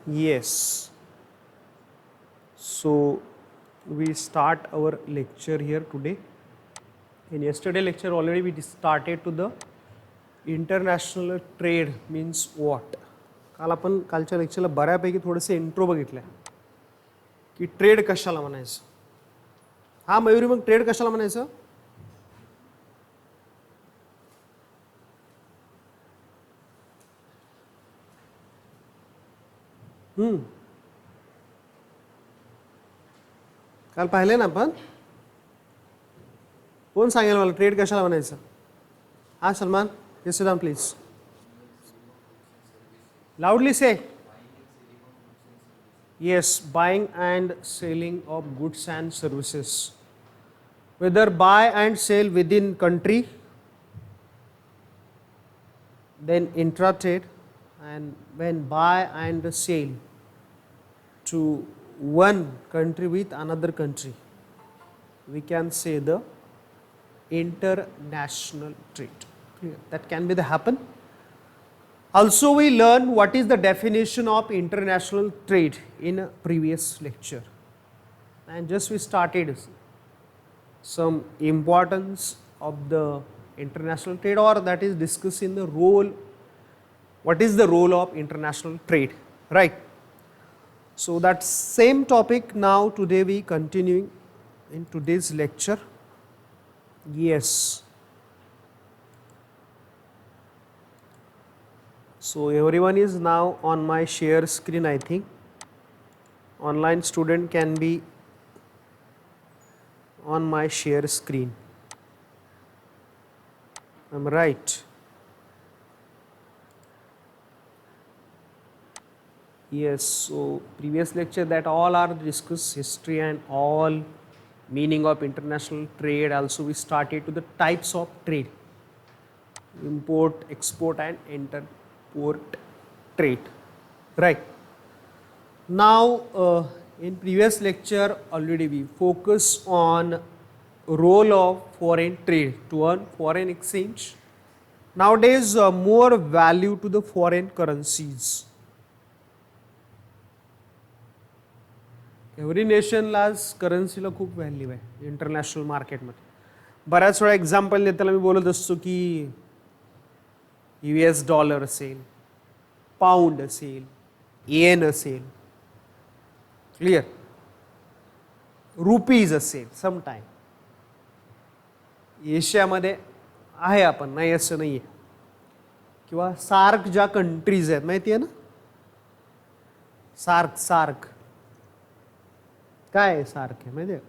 Yes. So we start our lecture here today. In yesterday lecture already we started to the international trade means what. काल आपण कालच्या लेक्चरला बऱ्यापैकी थोडेसे intro बघितले की ट्रेड कशाला म्हणायचं. हा मयुरी, मग ट्रेड कशाला म्हणायचं? काल पाहिले ना आपण. कोण सांगेल मला ट्रेड कशाला म्हणायचं? हा Salman, yes down please. Loudly say. Yes, buying and selling of goods and services. Whether buy and sell within country, then intra-trade, and when buy and sell to one country with another country, we can say the international trade. Clear? That can be the happen. Also we learn what is the definition of international trade in a previous lecture, and just we started some importance of the international trade, or that is discussing the role, what is the role of international trade, right? So that same topic now today we continuing in today's lecture. Yes. So everyone is now on my share screen, I think. Online student can be on my share screen. I'm right. Yes, so previous lecture that all are discussed history and all meaning of international trade. Also we started to the types of trade. Import, export and import trade, right? Now in previous lecture already we focus on role of foreign trade to earn foreign exchange. Nowadays more value to the foreign currencies. Every नेशनलाच करन्सीला खूप value आहे international मार्केटमध्ये. बऱ्याच वेळा example देताना मी बोलत असतो की US डॉलर असेल, पाऊंड असेल, येन असेल, क्लिअर, रुपीज असेल समटाईम. एशियामध्ये आहे आपण, नाही असं नाही आहे. किंवा सार्क ज्या कंट्रीज आहेत माहिती आहे ना, सार्क सार्क काय आहे? सार्क आहे माहिती आहे?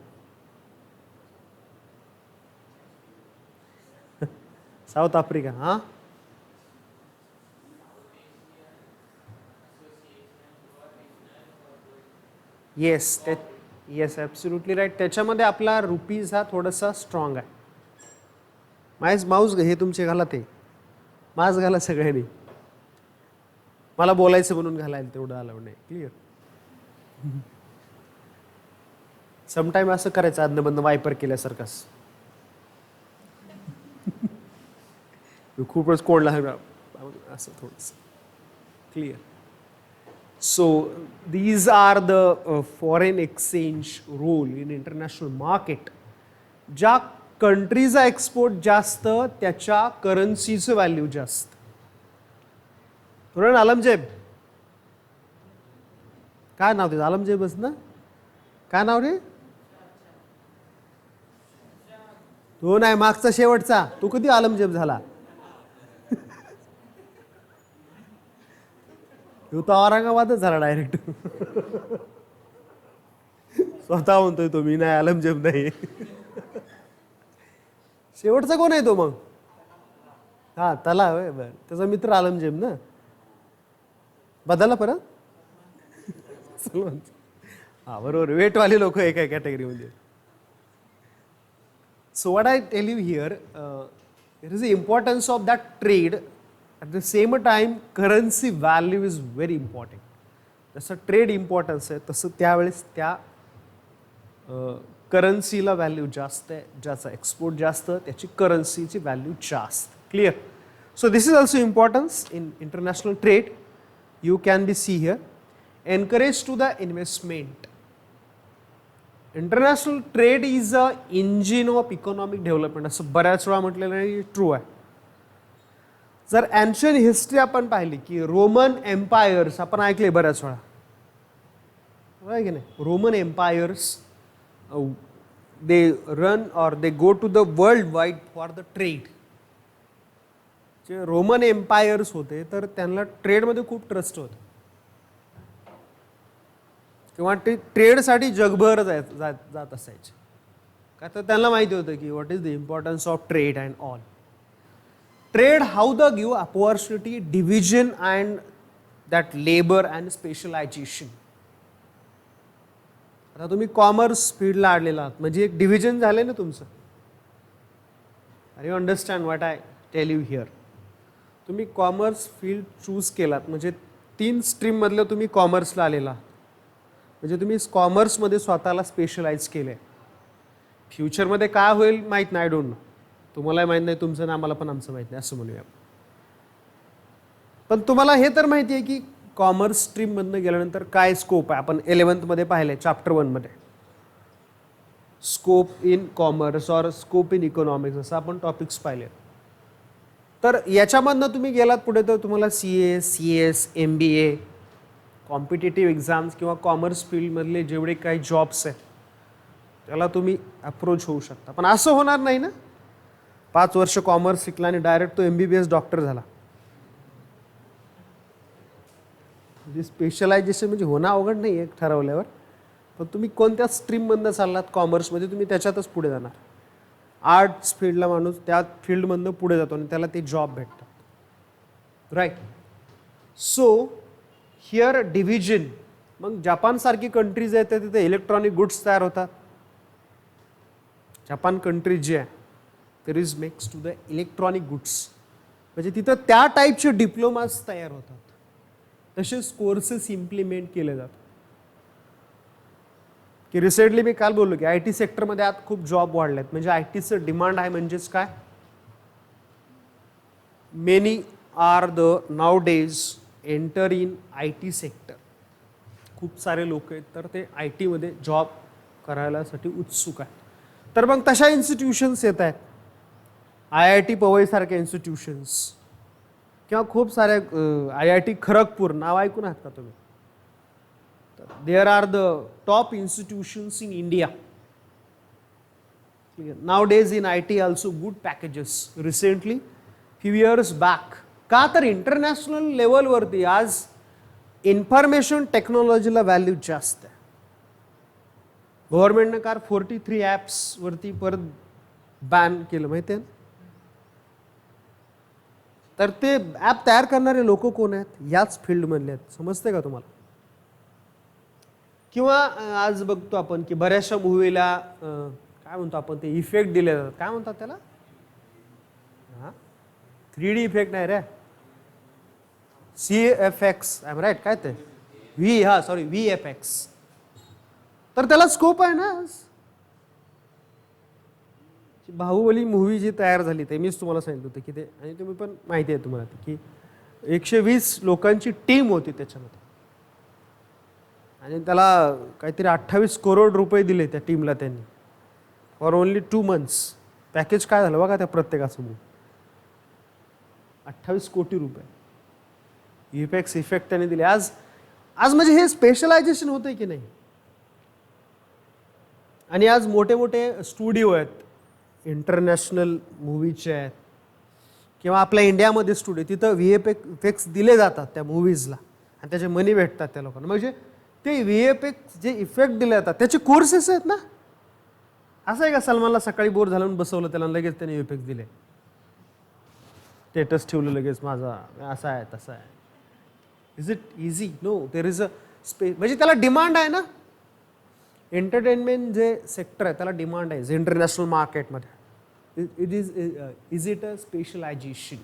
South Africa. हा, येस येस ॲब्सोल्युटली राईट. त्याच्यामध्ये आपला रुपीज हा थोडासा स्ट्रॉंग आहे. माऊस हे तुमचे घाला, ते मास्क घाला सगळ्यांनी. मला बोलायचं म्हणून घालायला तेवढं अलाउड नाही. क्लिअर. समटाईम असं करायचं अदनबंद वायपर केल्यासारखंच. खूपच कोण लागला असं थोडंसं. Clear. So these are the foreign exchange role in international market. ज्या कंट्रीचा एक्सपोर्ट जास्त त्याच्या करन्सीचं व्हॅल्यू जास्त. बरोबर आलमजेब? काय नाव ते? आलमजेबच ना? काय नाव रे? तो नाही, मागचा शेवटचा. तो कधी आलमजेब झाला? तो तर औरंगाबादच झाला डायरेक्ट. स्वतः म्हणतोय तो, मी नाही, आलमजेब नाही. शेवटचा कोण आहे तो मग? हा, तला. बर, त्याचा मित्र आलमजेब ना. बदलला परत. हा बरोबर, वेटवाले लोक एका कॅटेगरीमध्ये. So what I tell you here, it is the importance of that trade. At the same time, currency value is very important. जसं ट्रेड इम्पॉर्टन्स आहे तसं त्यावेळेस त्या करन्सीला व्हॅल्यू जास्त आहे. ज्याचा एक्सपोर्ट जास्त त्याची करन्सीची व्हॅल्यू जास्त. Clear. So this is also importance in international trade. You can be see here. encourage to the investment. International trade is a engine of economic development असं बऱ्याच वेळा म्हटलेलं आहे, ट्रू आहे. जर एन्शियंट हिस्ट्री आपण पाहिली की रोमन एम्पायर्स आपण ऐकले बऱ्याच वेळा, आहे की नाही. Roman empires they run or they go to the world wide for the trade. जे रोमन एम्पायर्स होते तर त्यांना ट्रेडमध्ये खूप ट्रस्ट होतं किंवा ते ट्रेडसाठी जगभर जात असायचे. का तर त्यांना माहिती होतं की what is the importance of trade and all. Trade how the give opportunity, division and that labour and specialisation. आता तुम्ही कॉमर्स फील्डला आलेला आहात म्हणजे एक डिव्हिजन झाले ना तुमचं. Are you understand what I tell you here. तुम्ही कॉमर्स फील्ड चूज केलात म्हणजे 3 स्ट्रीममधलं तुम्ही कॉमर्सला आलेला आहात म्हणजे तुम्ही कॉमर्समध्ये स्वतःला स्पेशलाइज केलं आहे. फ्युचरमध्ये काय होईल माहीत नाही, आय डोंट नो. तुम्हालाही माहीत नाही, तुमचं ना आम्हाला पण आमचं माहीत नाही असं म्हणूया. पण तुम्हाला हे तर माहिती आहे की कॉमर्स स्ट्रीममधनं गेल्यानंतर काय स्कोप आहे. आपण 11th पाहिलं आहे चॅप्टर 1 स्कोप इन कॉमर्स और स्कोप इन इकॉनॉमिक्स असं आपण टॉपिक्स पाहिले. तर याच्यामधनं तुम्ही गेलात पुढे तर तुम्हाला CA, CS, MBA, competitive exams किंवा कॉमर्स फील्डमधले जेवढे काही जॉब्स आहेत त्याला तुम्ही अप्रोच होऊ शकता. पण असं होणार नाही ना 5 वर्ष कॉमर्स शिकला आणि डायरेक्ट तो MBBS डॉक्टर झाला. म्हणजे स्पेशलायझेशन म्हणजे होणं अवघड नाही एक ठरवल्यावर. पण तुम्ही कोणत्या स्ट्रीममधनं चाललात कॉमर्समध्ये तुम्ही त्याच्यातच पुढे जाणार. आर्ट्स फील्डला माणूस त्या फील्डमधनं पुढे जातो आणि त्याला ते जॉब भेटतात. राईट. So here division. मग जपानसारखी कंट्रीज आहेत तिथे इलेक्ट्रॉनिक गुड्स तयार होतात. जपान कंट्री जी आहे there is makes to the electronic goods म्हणजे तिथं त्या टाईपचे डिप्लोमाज तयार होतात. तसेच कोर्सेस इम्प्लिमेंट केले जातात. की रिसेंटली मी काल बोललो की IT सेक्टरमध्ये आज खूप जॉब वाढले आहेत म्हणजे ITचं डिमांड आहे. म्हणजेच काय, many are the nowadays enter in IT sector. खूप सारे लोक आहेत तर ते ITमध्ये जॉब करायलासाठी उत्सुक आहेत. तर मग तशा इन्स्टिट्यूशन्स येत आहेत. IIT पवई सारख्या इन्स्टिट्यूशन्स किंवा खूप साऱ्या IIT खरगपूर नाव ऐकून आहात का तुम्ही. There are the top institutions in India. Nowadays in IT also good packages. Recently few years back. का तर इंटरनॅशनल लेवलवरती आज इन्फॉर्मेशन टेक्नॉलॉजीला व्हॅल्यू जास्त आहे. गव्हर्नमेंटनं 43 ॲप्सवरती परत बॅन केलं माहिती आहे. तर ते ॲप तयार करणारे लोक कोण आहेत, याच फील्डमधले आहेत. समजते का तुम्हाला. किंवा आज बघतो आपण की बऱ्याचशा मूवीला काय म्हणतो आपण ते इफेक्ट दिले जातात. काय म्हणतात त्याला, 3D इफेक्ट नाही रे, CFX आय एम राईट काय ते VFX. तर त्याला स्कोप आहे ना. बाहुबली मूवी जी तयार झाली ते मीच तुम्हाला सांगितलं होतं की ते, आणि तुम्ही पण माहिती आहे तुम्हाला की 120 लोकांची टीम होती त्याच्यामध्ये आणि त्याला काहीतरी 28 करोड रुपये दिले त्या टीमला त्यांनी फॉर ओनली 2 months. पॅकेज काय झालं बघा त्या प्रत्येकाचं मूवी 28 कोटी रुपये VFX इफेक्ट त्यांनी दिले. आज म्हणजे हे स्पेशलायझेशन होतंय की नाही. आणि आज मोठे मोठे स्टुडिओ आहेत इंटरनॅशनल मूवीचे आहेत किंवा आपल्या इंडियामध्ये स्टुडिओ, तिथं VFX दिले जातात त्या मूवीजला आणि त्याचे मनी भेटतात त्या लोकांना. म्हणजे ते VFX जे इफेक्ट दिले जातात त्याचे कोर्सेस आहेत ना. असं आहे का सलमानला सकाळी बोर झालं बसवलं त्याला लगेच त्याने VFX दिले, स्टेटस ठेवलं लगेच माझा असा आहे तसा आहे. Is it easy? No. There is a म्हणजे त्याला डिमांड आहे ना. एंटरटेनमेंट जे सेक्टर आहे त्याला डिमांड आहे इंटरनॅशनल मार्केटमध्ये. Is it a specialisation?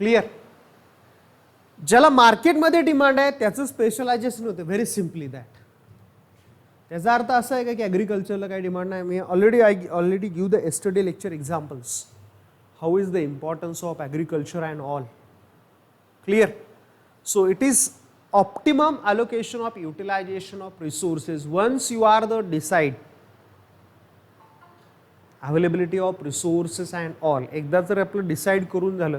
Clear. ज्याला मार्केटमध्ये डिमांड आहे त्याचं स्पेशलायझेशन होतं. Very simply that. त्याचा अर्थ असा आहे का की ॲग्रिकल्चरला काही डिमांड नाही. मी already give the yesterday lecture examples how is the importance of agriculture and all. Clear. So it is optimum allocation of utilization of resources. Once you are the decide availability of resources and all, एकदा जर आपलं decide करून झालं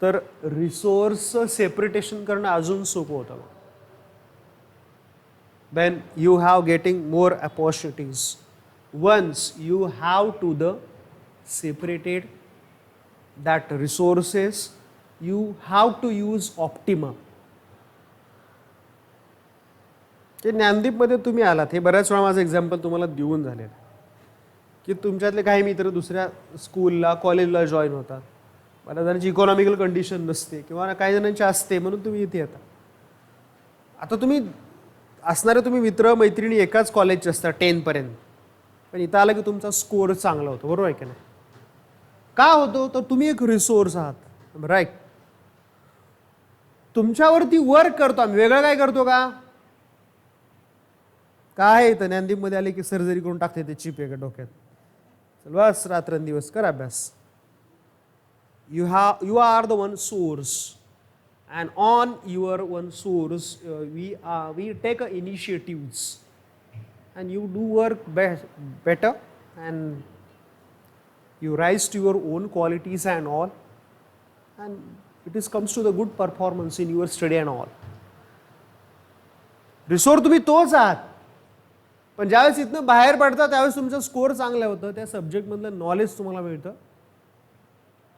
तर resource सेपरेटेशन करणं अजून सोपं होतं. Then you have getting more opportunities. Once you have to the separated that resources, you have to use optimum. ते ज्ञानदीपमध्ये तुम्ही आलात, हे बऱ्याच वेळा माझं एक्झाम्पल तुम्हाला देऊन झालेलं की तुमच्यातले काही मित्र दुसऱ्या स्कूलला कॉलेजला जॉईन होतात, बऱ्याच जणांची इकॉनॉमिकल कंडिशन नसते किंवा काही जणांची असते म्हणून तुम्ही इथे येता. आता तुम्ही असणारे तुम्ही मित्र मैत्रिणी एकाच कॉलेजचे असतात 10 पर्यंत, पण इथं आलं की तुमचा स्कोअर चांगला होतो, बरोबर आहे की नाही? का होतो? तर तुम्ही एक रिसोर्स आहात, राईट. तुमच्यावरती वर्क करतो आम्ही, वेगळं काय करतो का? काय इथं ज्ञानदीपमध्ये आले की सर्जरी करून टाकते ते चिप एका डोक्यात, चल बस रात्रंदिवस कर अभ्यास. You are the one source, and on your one source we take initiatives and you do work better and you rise to your own qualities and all, and it comes to the good performance in your study and all. Resource तुम्ही तोच आहात, पण ज्यावेळेस इथनं बाहेर पडता त्यावेळेस तुमचं स्कोअर चांगलं होतं, त्या सब्जेक्टमधलं नॉलेज तुम्हाला मिळतं.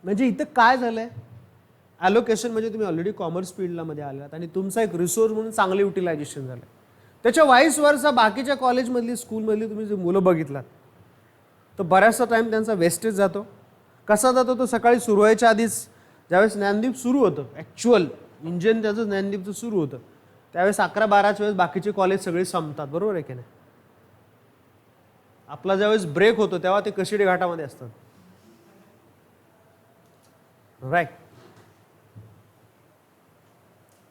म्हणजे इथं काय झालंय, ॲलोकेशन म्हणजे तुम्ही ऑलरेडी कॉमर्स फील्डला मध्ये आलात आणि तुमचा एक रिसोर्स म्हणून चांगलं युटिलायझेशन झालं. त्याच्या वाईस वर्सा बाकीच्या कॉलेजमधली स्कूलमधली तुम्ही जे मुलं बघितलात तर बऱ्याचसा टाईम त्यांचा वेस्टेज जातो. कसा जातो? तो सकाळी सुरू व्हायच्या आधीच ज्यावेळेस ज्ञानदीप सुरू होतं, ॲक्च्युअल इंजिन त्याचं ज्ञानदीपचं सुरू होतं, त्यावेळेस 11-12च्या वेळेस बाकीचे कॉलेज सगळे संपतात, बरोबर आहे की नाही? आपला ज्यावेळेस ब्रेक होतो तेव्हा ते कशिडे घाटामध्ये असतात, राईट.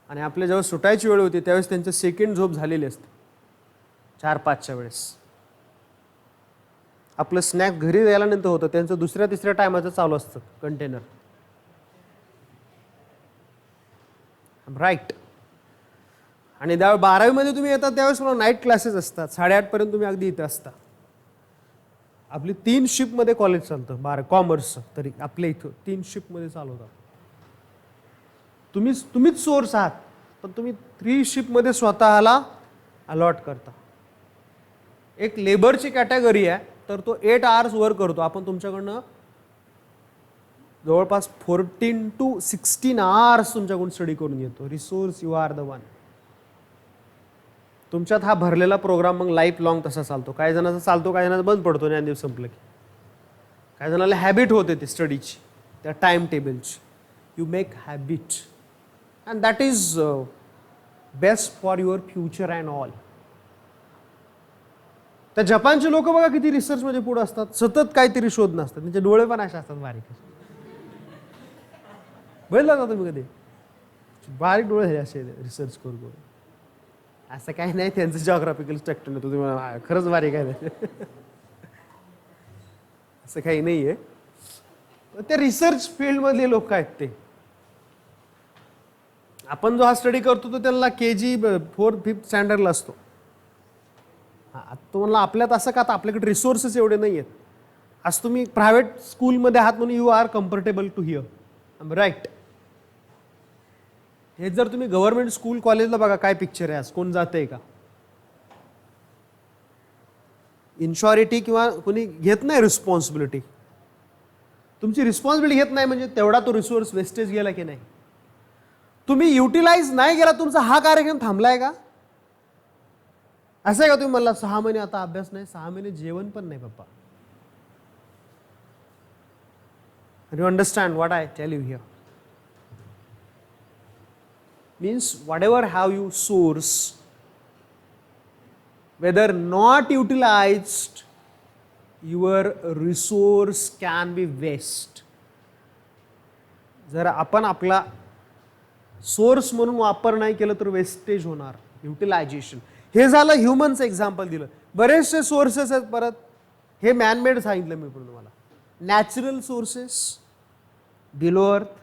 आणि आपल्या जेव्हा सुटायची वेळ होती त्यावेळेस त्यांचं सेकंड झोप झालेली असते 4-5च्या वेळेस. आपलं स्नॅक घरी गेल्यानंतर होतं, त्यांचं 2ऱ्या-3ऱ्या टायमाचं चालू असतं कंटेनर, राईट. आणि त्यावेळेस 12वीमध्ये तुम्ही येतात त्यावेळेस मला नाईट क्लासेस असतात, 8:30 पर्यंत तुम्ही अगदी इथं असता. आपली 3 शिफ्टमध्ये कॉलेज चालतं, कॉमर्सचं तरी आपल्या इथं 3 शिफ्टमध्ये चालवतात. तुम्हीच सोर्स आहात, पण तुम्ही 3 शिफ्टमध्ये स्वतःला अलॉट करता. एक लेबरची कॅटेगरी आहे तर तो 8 आवर्स वर्क करतो, आपण तुमच्याकडनं जवळपास 14 to 16 आवर्स तुमच्याकडून स्टडी करून येतो. Resource you are the one. तुमच्यात हा भरलेला प्रोग्राम मग लाईफ लॉंग तसा चालतो. काही जणांचा चालतो, काही जणांचा बंद पडतो ज्ञानदीप संपलं की. काही जणांना हॅबिट होते ती स्टडीची, त्या टाइम टेबलची. You make habit and that is best for your future and all. त्या जपानचे लोक बघा किती रिसर्चमध्ये पुढे असतात, सतत काहीतरी शोध नसतात, त्यांचे डोळे पण असे असतात बारीक. बघितलं का तुम्ही कधी? बारीक डोळे झाले असे रिसर्च करून करून. असं काही नाही, त्यांचं जॉग्राफिकल स्ट्रक्चर नाही, तुम्ही खरंच बारीक आहे असं काही नाही आहे. ते रिसर्च फील्डमधले लोक आहेत ते. आपण जो हा स्टडी करतो तो त्यांना KG 4th-5th स्टँडर्डला असतो. तो म्हणला आपल्यात असं का, तर आपल्याकडे रिसोर्सेस एवढे नाही आहेत. आज तुम्ही प्रायव्हेट स्कूलमध्ये आहात म्हणून you are comfortable to here, right. हे जर तुम्ही गव्हर्नमेंट स्कूल कॉलेजला बघा काय पिक्चर आहे, आज कोण जातंय का? इन्शॉरिटी किंवा कोणी घेत नाही रिस्पॉन्सिबिलिटी. तुमची रिस्पॉन्सिबिलिटी घेत नाही म्हणजे तेवढा तो रिसोर्स वेस्टेज गेला की नाही. तुम्ही युटिलाइज नाही केला, तुमचा हा कार्यक्रम थांबलाय का? असं आहे का तुम्ही म्हणला 6 महिने आता अभ्यास नाही, 6 महिने जेवण पण नाही पप्पा? You understand what I tell you here? Means whatever have you source, whether not utilized, your resource can be waste. जर आपण आपला सोर्स म्हणून वापर नाही केलं तर वेस्टेज होणार. युटिलायझेशन हे झालं ह्युमनचं एक्झाम्पल दिलं. बरेचसे सोर्सेस आहेत, परत हे मॅनमेड सांगितलं मी पण तुम्हाला. नॅचरल सोर्सेस, बिलो अर्थ,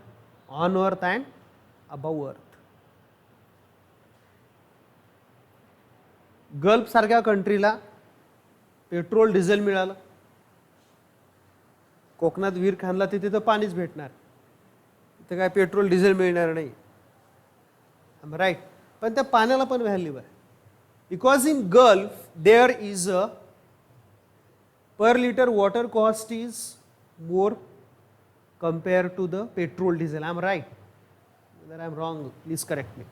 ऑन अर्थ अँड अबव अर्थ. गल्फ सारख्या कंट्रीला पेट्रोल डिझेल मिळालं, कोकणात विहीर खाणला तिथे तर पाणीच भेटणार, तिथे काय पेट्रोल डिझेल मिळणार नाही, राईट. पण त्या पाण्याला पण व्हॅल्यू आहे, because in Gulf there is a per litre water cost is more compare to the petrol diesel. I am right, जर I am wrong please correct me.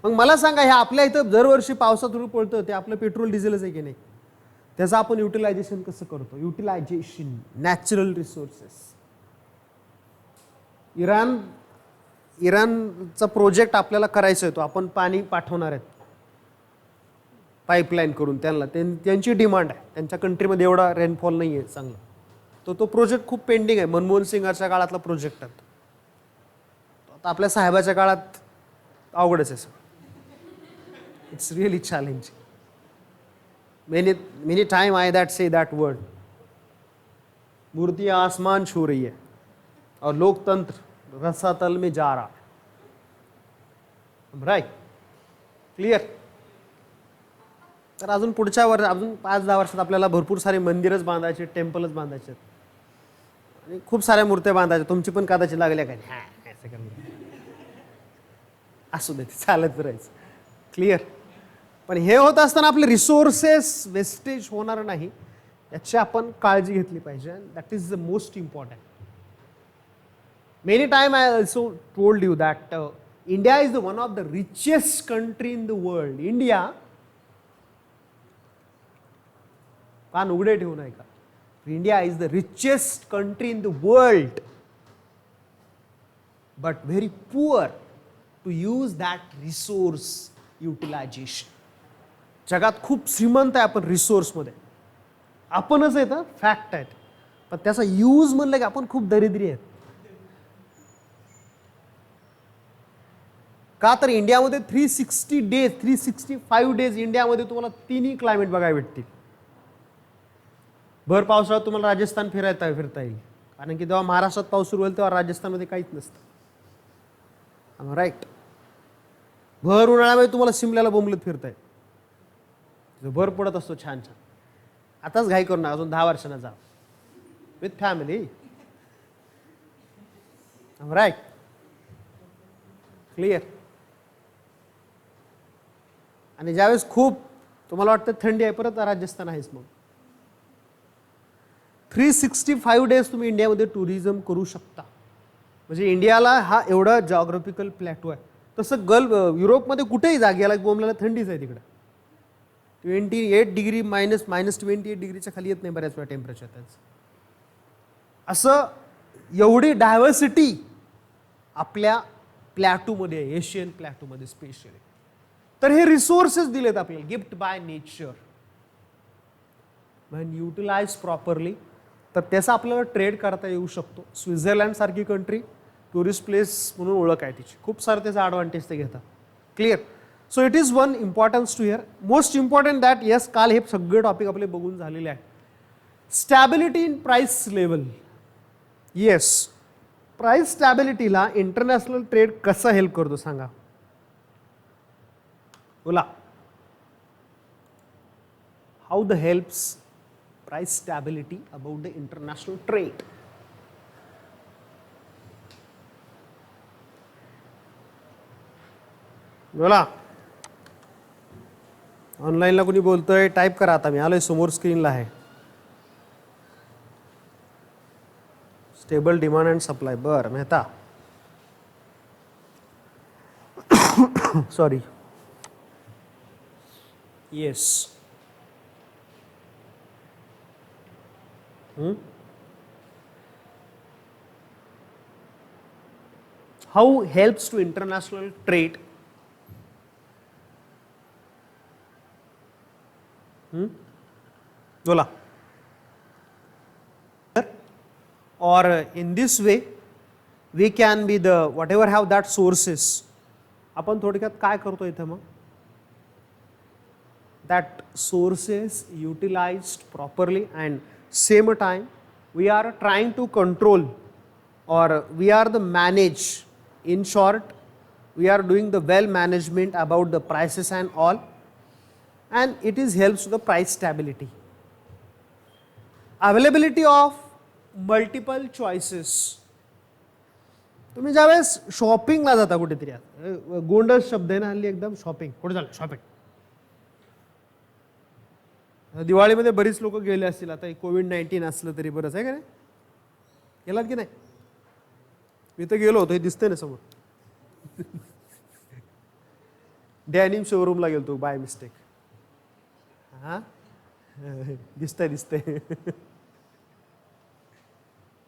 मग मला सांगा, हे आपल्या इथं दरवर्षी पावसात रुपये पडतं, ते आपलं पेट्रोल डिझेलच आहे की नाही? त्याचं आपण युटिलायझेशन कसं करतो? Utilisation natural resources. इराणचा प्रोजेक्ट आपल्याला करायचा आहे, तो आपण पाणी पाठवणार आहेत पाईपलाईन करून त्यांना, त्यांची डिमांड आहे, त्यांच्या कंट्रीमध्ये एवढा रेनफॉल नाही आहे चांगला, तो प्रोजेक्ट खूप पेंडिंग आहे. मनमोहन सिंगाच्या काळातला प्रोजेक्ट आहे, आता आपल्या साहेबाच्या काळात अवघडच आहे sir. It's really challenging. Many time I that say that word, मूर्तियां आसमान छू रही है और लोकतंत्र रसातल में जा रहा है. Right, clear. तर अजून पुढच्या अजून 5-10 वर्षात आपल्याला भरपूर सारे मंदिरच बांधायचे, टेम्पलच बांधायचे आणि खूप साऱ्या मूर्त्या बांधायच्या. तुमची पण कदाचित लागल्या काय, असू दे, चालत राहायचं. क्लिअर. पण हे होत असताना आपले रिसोर्सेस वेस्टेज होणार नाही याची आपण काळजी घेतली पाहिजे. That is the most important. Many time I also told you that India is the one of the richest country in the world. India, कान उघडे ठेवू नये का, India is the richest country in the world, but very poor to use that resource utilisation. जगात खूप श्रीमंत आहे आपण रिसोर्समध्ये, आपणच आहे तर फॅक्ट आहेत, पण त्याचा यूज म्हणलं की आपण खूप दरिद्री आहेत. का तर इंडियामध्ये 360 डेज 365 डेज इंडियामध्ये तुम्हाला तिन्ही क्लायमेट बघायला भेटतील. भर पावसाळ्यात तुम्हाला राजस्थान फिरता येईल, कारण की जेव्हा महाराष्ट्रात पाऊस सुरू होईल तेव्हा राजस्थानमध्ये काहीच नसतं. राईट. भर उन्हाळ्यामध्ये तुम्हाला शिमल्याला बोंबलत फिरता येईल, भर पडत असतो छान छान. आताच घाई करू नका, अजून 10 वर्षांना जा विथ फॅमिली. Right, clear. आणि ज्यावेळेस खूप तुम्हाला वाटतं थंडी आहे, परत राजस्थान आहेच. मग 365 डेज तुम्ही इंडियामध्ये टुरिझम करू शकता. म्हणजे इंडियाला हा एवढा जॉग्राफिकल प्लॅटो आहे. तसं गल्फ युरोपमध्ये कुठेही जागेला बोंबल्याला थंडीच आहे तिकडे. 28 डिग्री -28 डिग्रीच्या खाली येत नाही बऱ्याच वेळा टेम्परेचर त्याचं. असं एवढी डायव्हर्सिटी आपल्या प्लॅटूमध्ये आहे, एशियन प्लॅटूमध्ये स्पेशली. तर हे रिसोर्सेस दिलेत आपल्याला, gift by nature, when utilise properly, तर त्याचा आपल्याला ट्रेड करता येऊ शकतो. स्वित्झर्लंड सारखी कंट्री टुरिस्ट प्लेस म्हणून ओळख आहे तिची, खूप सारं त्याचा ॲडव्हान्टेज ते घेतात. Clear. So it is one importance to here. Most important that, yes, काल हे सगळे टॉपिक आपले बघून झालेले आहेत. Stability in price level. Yes, price स्टॅबिलिटीला इंटरनॅशनल ट्रेड कसं हेल्प करतो सांगा, बोला. How the helps price stability about the international trade. बोला. ऑनलाईनला कोणी बोलतोय टाईप करा, आता मी आलोय समोर स्क्रीनला आहे. Stable demand and supply. बरं Mehta, sorry. Yes. How helps to international trade? बोला. Or in this way we can be the whatever have that sources. आपण थोडक्यात काय करतो इथे मग, that sources utilized properly and same time we are trying to control or we are the manage. In short, we are doing the well management about the prices and all. and it is helps to the price stability. Availability of multiple choices. तुम्ही ज्यावेळेस शॉपिंगला जाता कुठेतरी, गोंडस शब्द आहे ना हल्ली एकदम, शॉपिंग कुठे झालं शॉपिंग. दिवाळीमध्ये बरीच लोक गेले असतील, आता कोविड-19 असलं तरी बरंच आहे का नाही, गेलात की नाही? मी तर गेलो होतो, हे दिसतंय ना समोर. डॅनिम शोरूमला गेलो बाय मिस्टेक. हा दिसतंय.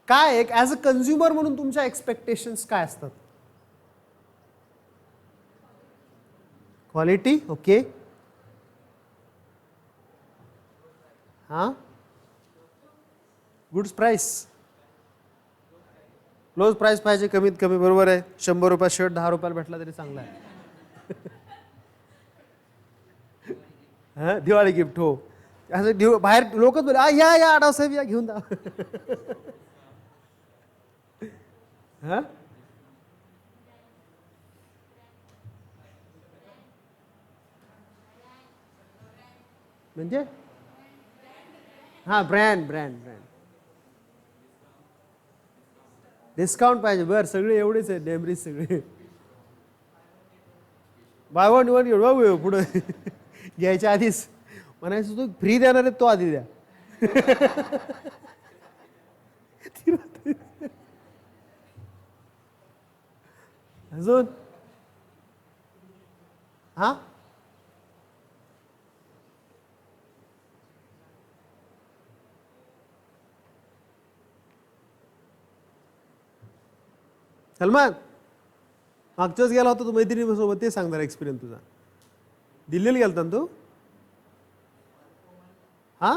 काय एक ॲज अ कन्झ्युमर म्हणून तुमच्या एक्सपेक्टेशन्स काय असतात? Quality, okay. हा, गुड्स प्राइस, क्लोज प्राइस पाहिजे कमीत कमी, बरोबर आहे. 100 रुपयात शर्ट 10 रुपयाला भेटला तरी चांगला आहे. हा, दिवाळी गिफ्ट, हो. असं बाहेर लोकच बोल, या आडाव साहेब या घेऊन जा. हा, म्हणजे हा, ब्रँड डिस्काउंट पाहिजे. बरं, सगळे एवढेच आहे डेमरीज सगळे. बाय वन वन बाबू पुढं घ्यायच्या आधीच म्हणायचं तू फ्री देणार आहे, तो आधी द्या. अजून हा, सलमान मागच्याच गेला होता तू मैत्रिणीसोबत, ते सांगणार एक्सपिरियन्स तुझा. दिल्लीला गेलता ना तू? हा,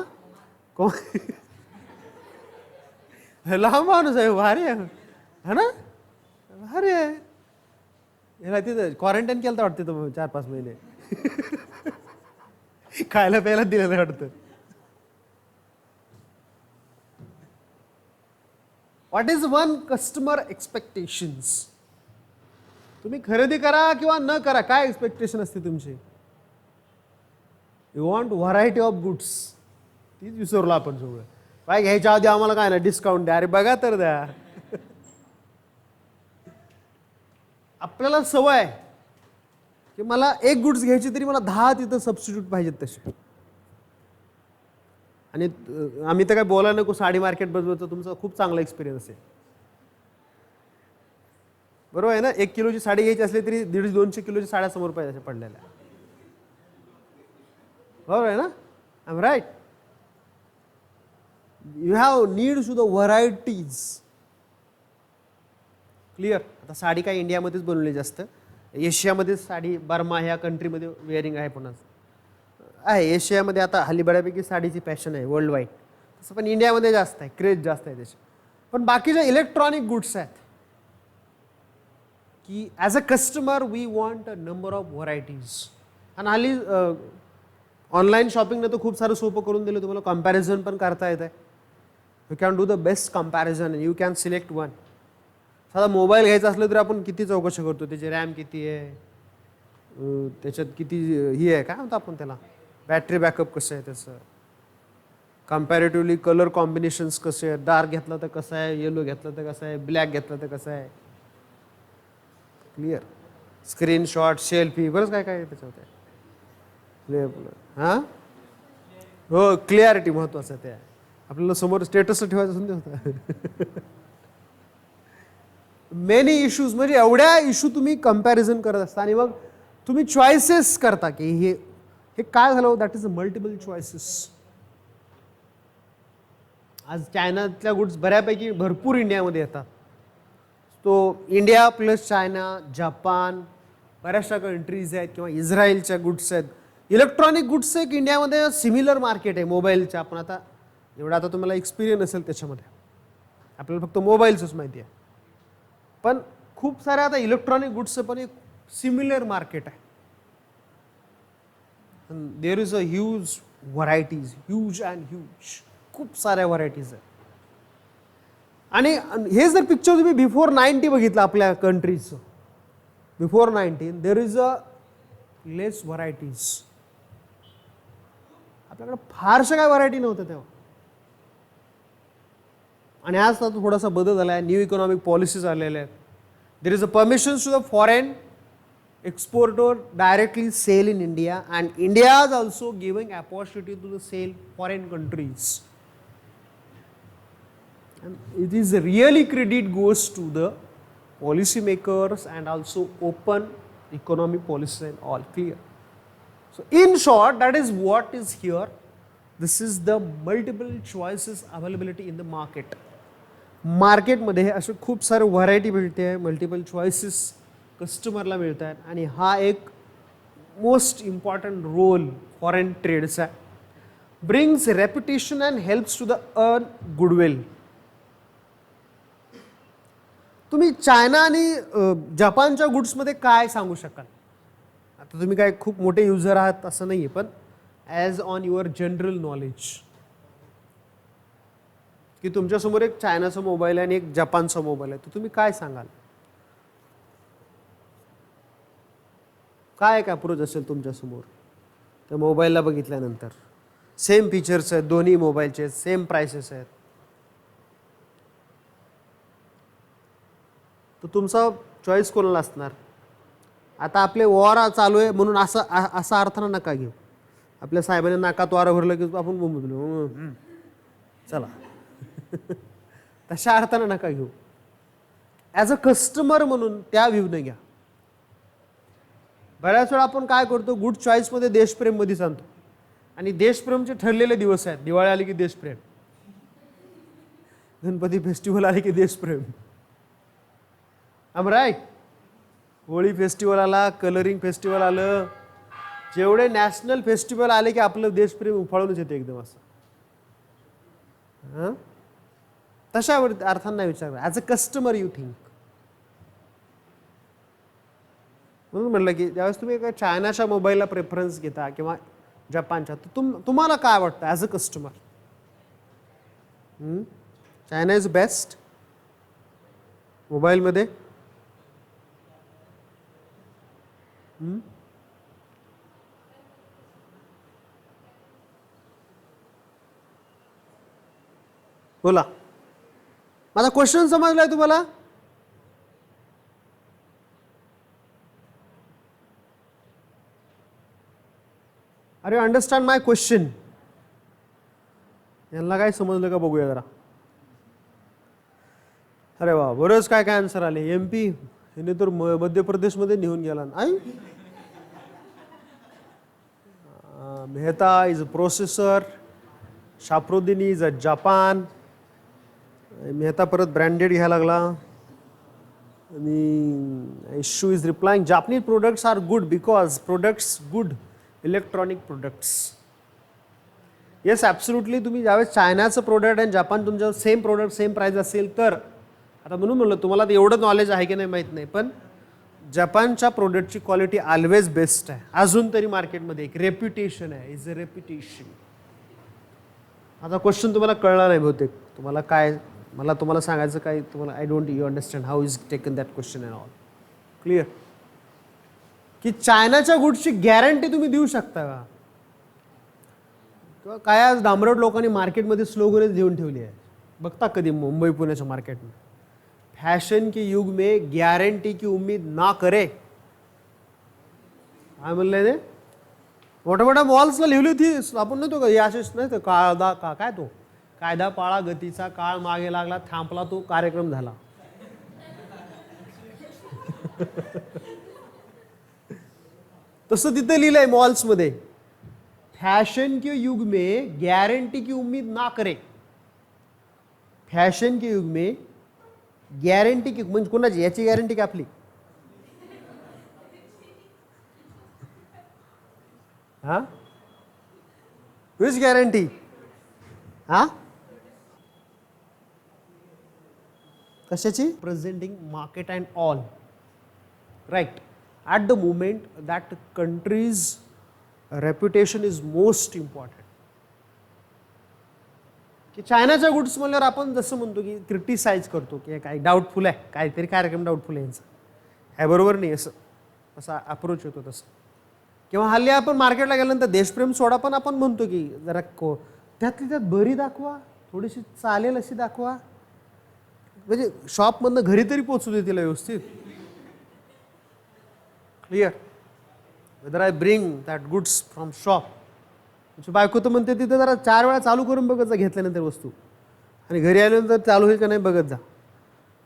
लहान माणूस आहे, भारी आहे हा ना, भारी आहे. ह्याला तिथं क्वारंटाईन केलं तर वाटतं तो 4-5 महिने. खायला प्यायला दिलेलं वाटतं. What is one customer expectations? तुम्ही खरेदी करा किंवा न करा, काय एक्सपेक्टेशन असते तुमची? You want variety of goods. तीच विसरलो आपण सगळं. काय घ्यायच्या आधी आम्हाला काय ना डिस्काउंट द्या, अरे बघा तर द्या. आपल्याला सवय आहे की मला एक गुड्स घ्यायची तरी मला 10 तिथं सबस्टिट्यूट पाहिजेत तसे. आणि आम्ही तर काय बोलायला नको, साडी मार्केट बद्दलचा तुमचा खूप चांगला एक्सपिरियन्स आहे, बरोबर आहे ना. 1 किलोची साडी घ्यायची असली तरी 150-200 किलोची साड्या समोर पाहिजे पडलेल्या, बरोबर आहे ना. I am right. You have need to the varieties. Clear. आता साडी काय इंडियामध्येच बनवली जास्त, एशियामध्ये साडी बर्मा ह्या कंट्रीमध्ये वेअरिंग आहे पुन्हा आहे. एशियामध्ये आता हल्ली बऱ्यापैकी साडीची फॅशन आहे वर्ल्ड वाईड, तसं पण इंडियामध्ये जास्त आहे, क्रेज जास्त आहे त्याची. पण बाकीचे इलेक्ट्रॉनिक गुड्स आहेत की as a customer we want a number of varieties. आणि हल्ली ऑनलाईन शॉपिंगनं तर खूप सारं सोपं करून दिलं, तुम्हाला कम्पॅरिझन पण करता येत आहे. You can do the best comparison, you can select one. साधा मोबाईल घ्यायचा असलं तरी आपण किती चौकशी करतो, त्याची रॅम किती आहे, त्याच्यात किती ही आहे, काय म्हणतो आपण त्याला, बॅटरी बॅकअप कसं आहे त्याचं, कम्पॅरेटिव्हली कलर कॉम्बिनेशन्स कसे आहेत, डार्क घेतलं तर कसं आहे, येलो घेतलं तर कसं आहे, ब्लॅक घेतलं तर कसं आहे. क्लिअर. स्क्रीनशॉट, सेल्फी, बरंच काय काय त्याच्यात आहे. हां, हो, क्लिअरिटी महत्त्वाचं आहे. ते आपल्याला समोर स्टेटस ठेवायचं असून होतं. मेनी इश्यूज, म्हणजे एवढ्या इश्यू तुम्ही कम्पॅरिझन करत असता आणि मग तुम्ही चॉईसेस करता की हे काय झालं, that is a multiple choices. आज चायनातल्या गुड्स बऱ्यापैकी भरपूर इंडियामध्ये येतात. तो इंडिया प्लस चायना, जपान, बऱ्याचशा कंट्रीज आहेत किंवा इस्रायलच्या गुड्स आहेत. इलेक्ट्रॉनिक गुड्स एक इंडियामध्ये सिमिलर मार्केट आहे मोबाईलच्या. आपण आता एवढा आता तुम्हाला एक्सपिरियन्स असेल त्याच्यामध्ये, आपल्याला फक्त मोबाईलचंच माहिती आहे, पण खूप साऱ्या आता इलेक्ट्रॉनिक गुड्सचं पण एक सिमिलर मार्केट आहे. There is a huge varieties, huge and huge, खूप साऱ्या व्हरायटीज आहेत. आणि हे जर पिक्चर तुम्ही बिफोर 90 बघितलं आपल्या कंट्रीजचं, before 19 there is a less varieties. आपल्याकडे फारशा काय व्हरायटी नव्हत्या तेव्हा. आणि आज तर थोडासा बदल झाला आहे. न्यू इकॉनॉमिक पॉलिसीज आलेल्या आहेत. There is a permission to the foreign exporter directly sell in India, and India is also giving opportunity to the sale foreign countries. And it is really credit goes to the policy makers and also open economic policies and all clear. So in short, that is what is here. This is the multiple choices availability in the market. मार्केटमध्ये असे खूप सारे variety मिळते आहे, multiple choices कस्टमरला मिळत आहेत आणि हा एक मोस्ट इम्पॉर्टंट रोल फॉरेन ट्रेडचा आहे. Brings reputation and helps to the earn goodwill. तुम्ही चायना आणि जपानच्या गुड्समध्ये काय सांगू शकाल? आता तुम्ही काय खूप मोठे युजर आहात असं नाही आहे, पण as on your general knowledge की तुमच्यासमोर एक चायनाचा मोबाईल आहे आणि एक जपानचा मोबाईल आहे, तर तुम्ही काय सांगाल? काय एक अप्रोच असेल तुमच्यासमोर त्या मोबाईलला बघितल्यानंतर? सेम फीचर्स आहेत दोन्ही मोबाईलचे, सेम प्राइसेस आहेत, तर तुमचा चॉईस कोणाला असणार? आता आपले वॉर चालू आहे म्हणून असा अर्थानं नका घेऊ. आपल्या साहेबांनी नाकात वारं भरलं की आपण बोललो चला तशा अर्थानं नका घेऊ. ॲज अ कस्टमर म्हणून त्या व्ह्यूने घ्या. बऱ्याच वेळा आपण काय करतो, गुड चॉईसमध्ये देशप्रेम मध्येच आणतो आणि देशप्रेमचे ठरलेले दिवस आहेत. दिवाळी आली की देशप्रेम, गणपती फेस्टिवल आले की देशप्रेम, आम राईट, होळी फेस्टिवल आला, कलरिंग फेस्टिवल आलं, जेवढे नॅशनल फेस्टिवल आले की आपलं देशप्रेम उफाळूनच येते एकदम असं. हां, तशावर अर्थांना विचार करा. As a customer you think. म्हणून म्हटलं की ज्यावेळेस तुम्ही एका चायनाच्या मोबाईलला प्रेफरन्स घेता किंवा जपानच्या, तर तुम्हाला काय वाटतं as a customer? China is best मोबाईलमध्ये? बोला, माझा क्वेश्चन समजलाय तुम्हाला? अरे अंडरस्टँड माय क्वेश्चन. यांना काय समजलं का बघूया जरा. अरे वा, बरंच काय काय आन्सर आले. MP हिने तर मध्य प्रदेशमध्ये निघून गेला. I Mehta is a processor, Shafruddin is a Japan. Mehta परत ब्रँडेड घ्यायला लागला. आणि Ishu is replying Japanese products are good because products good electronic products. Yes absolutely. तुम्ही ज्यावेळेस चायनाचं प्रोडक्ट आणि जपान तुमच्यावर सेम प्रोडक्ट सेम प्राईस असेल तर, आता म्हणून म्हणलं तुम्हाला एवढं नॉलेज आहे की नाही माहीत नाही, पण जपानच्या प्रोडक्टची क्वालिटी ऑलवेज बेस्ट आहे. अजून तरी मार्केटमध्ये एक रेप्युटेशन आहे, इज अ रेप्युटेशन. आता क्वेश्चन तुम्हाला कळला नाही बहुतेक. तुम्हाला काय, मला तुम्हाला सांगायचं काय, तुम्हाला I don't you understand how is taken that question and all. Clear? की चायनाच्या गुड्सची गॅरंटी तुम्ही देऊ शकता का? किंवा काय आज डांबरट लोकांनी मार्केटमध्ये स्लोगनच देऊन ठेवली आहे, बघता कधी मुंबई पुण्याच्या मार्केटमध्ये, फॅशन के युग में गॅरंटी की उम्मीद ना करे. काय म्हणलंय ते? मोठ्या मोठ्या मॉल्सला लिहिली होती आपण, नाही तो का याशीच नाही तर कायदा काय तो कायदा पाळा, गतीचा काळ मागे लागला, थांबला तो कार्यक्रम झाला. तसं तिथे लिहिलंय मॉल्समध्ये, फॅशन के युग में गॅरंटी की उम्मीद ना करे. फॅशन के युग में गॅरंटी की, म्हणजे कोणाची याची गॅरंटी का आपली? हा, विच गॅरंटी? हा, कशाची? Presenting market and all right. At the moment that country's reputation is most important. की चायनाच्या गुड्स म्हणल्यावर आपण जसं म्हणतो की क्रिटिसाइज करतो की काय डाऊटफुल आहे, काहीतरी कार्यक्रम डाऊटफुल आहे यांचा, ह्या बरोबर नाही, असं असा अप्रोच होतो. तसं किंवा हल्ली आपण मार्केटला गेल्यानंतर देशप्रेम सोडा पण आपण म्हणतो की जरा त्यातली त्यात बरी दाखवा, थोडीशी चालेल अशी दाखवा, म्हणजे शॉपमधनं घरी तरी पोचू दे तिला व्यवस्थित. Clear. Whether I bring that goods from shop, तुमची बायको तर म्हणते तिथे जरा 4 वेळा चालू करून बघत जा घेतल्यानंतर वस्तू, आणि घरी आल्यानंतर चालू होईल का नाही बघत जा.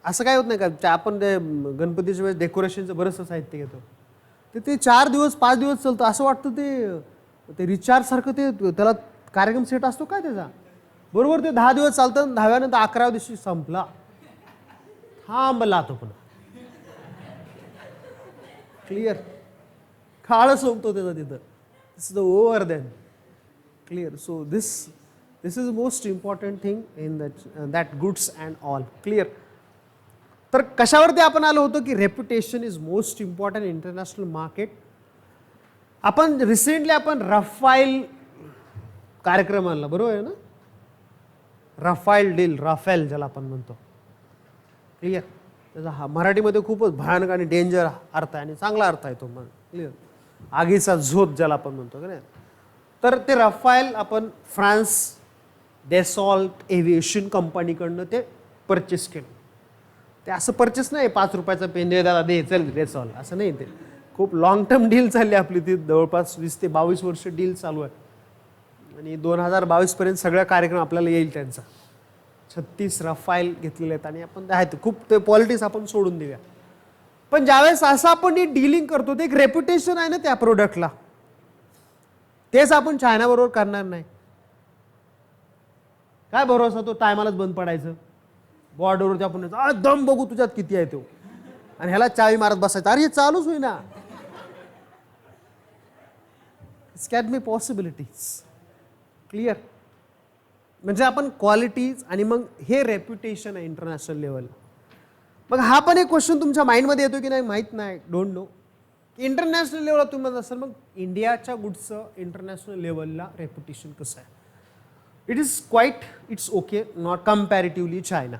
असं काय होत नाही का, आपण ते गणपतीच्या वेळेस डेकोरेशनचं बरंचसं साहित्य घेतो, ते 4 दिवस 5 दिवस चालतं, असं वाटतं ते रिचार्जसारखं, ते त्याला कार्यक्रम सेट असतो काय त्याचा, बरोबर ते 10 दिवस चालतं, 10व्यानंतर 11व्या दिवशी संपला, थांबला तो पुन्हा. क्लिअर. काळ संपतो त्याचा तिथं. This is the over then. Clear. So this is the most important thing in that goods and all. Clear. तर कशावरती आपण आलो होतो की reputation is most important international market. आपण रिसेंटली रफाईल कार्यक्रम आणला, बरोबर आहे ना, रफाईल डील, राफेल ज्याला आपण म्हणतो. क्लिअर. त्याचा हा मराठीमध्ये खूपच भयानक आणि डेंजर अर्थ आहे आणि चांगला अर्थ आहे तो. क्लिअर. आगीचा झोत ज्याला आपण म्हणतो का नाही. तर ते रफाईल आपण फ्रान्स डेसॉल्ट एव्हिएशन कंपनीकडनं ते परचेस केलं. ते असं परचेस नाही 5 रुपयाचा पेन दे दादा दे चल डेसॉल्ट, असं नाही. ते खूप लॉंग टर्म डील चालली आपली, ती जवळपास 20 ते 22 वर्ष डील चालू आहे आणि 2022 पर्यंत सगळा कार्यक्रम आपल्याला येईल त्यांचा. 36 रफाईल घेतलेले आहेत आणि आपण आहेत खूप, ते पॉलिटिक्स आपण सोडून देऊया. पण ज्यावेळेस असं आपण डीलिंग करतो, ते एक रेप्युटेशन आहे ना त्या प्रोडक्टला, तेच आपण चायनाबरोबर करणार नाही. काय भरोसा, तो टायमालाच बंद पडायचं, बॉर्डरवरती आपण दम बघू तुझ्यात किती आहे तो, आणि ह्याला चावी मारत बसायचं, अरे हे चालूच होईना. It's can be possibilities. Clear. म्हणजे आपण क्वालिटीज आणि मग हे रेप्युटेशन आहे इंटरनॅशनल लेवलला. मग हा पण एक क्वेश्चन तुमच्या माइंडमध्ये येतो की नाही माहीत नाही, डोंट नो, की इंटरनॅशनल लेवलला तुम्ही म्हणत असाल मग इंडियाच्या गुड्सचं इंटरनॅशनल लेवलला रेप्युटेशन कसं आहे. It is quite, it's okay, not comparatively China.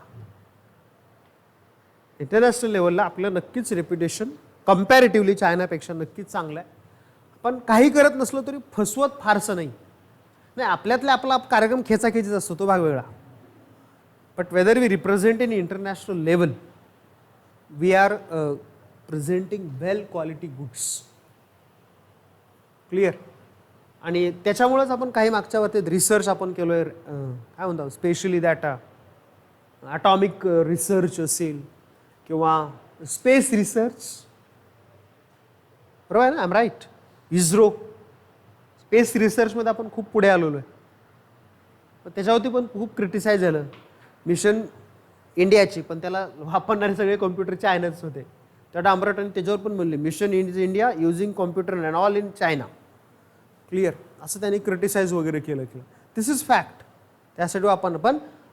International लेवलला आपलं नक्कीच रेप्युटेशन कम्पॅरेटिव्हली चायनापेक्षा नक्कीच चांगलं आहे. पण काही करत नसलो तरी फसवत फारसं नाही. आपल्यातला आपला कार्यक्रम खेचाखेचीच असतो, तो भाग वेगळा. But whether we represent in international level, we are presenting well quality goods. Clear. आणि त्याच्यामुळेच आपण काही मागच्या बाबतीत रिसर्च आपण केलो आहे, काय म्हणतो स्पेशली दॅट ॲटॉमिक रिसर्च असेल किंवा स्पेस रिसर्च, बरोबर आहे ना, I am right. ISRO space रिसर्चमध्ये आपण खूप पुढे आलेलो आहे. पण त्याच्यावरती पण खूप क्रिटिसाइज झालं मिशन इंडियाची, पण त्याला वापरणारे सगळे कॉम्प्युटर चायनाच होते. त्या डांबरटाने त्याच्यावर पण म्हणले mission is India using computer and all in China. Clear. असं त्यांनी क्रिटिसाइज वगैरे केलं. दिस इज फॅक्ट. त्यासाठी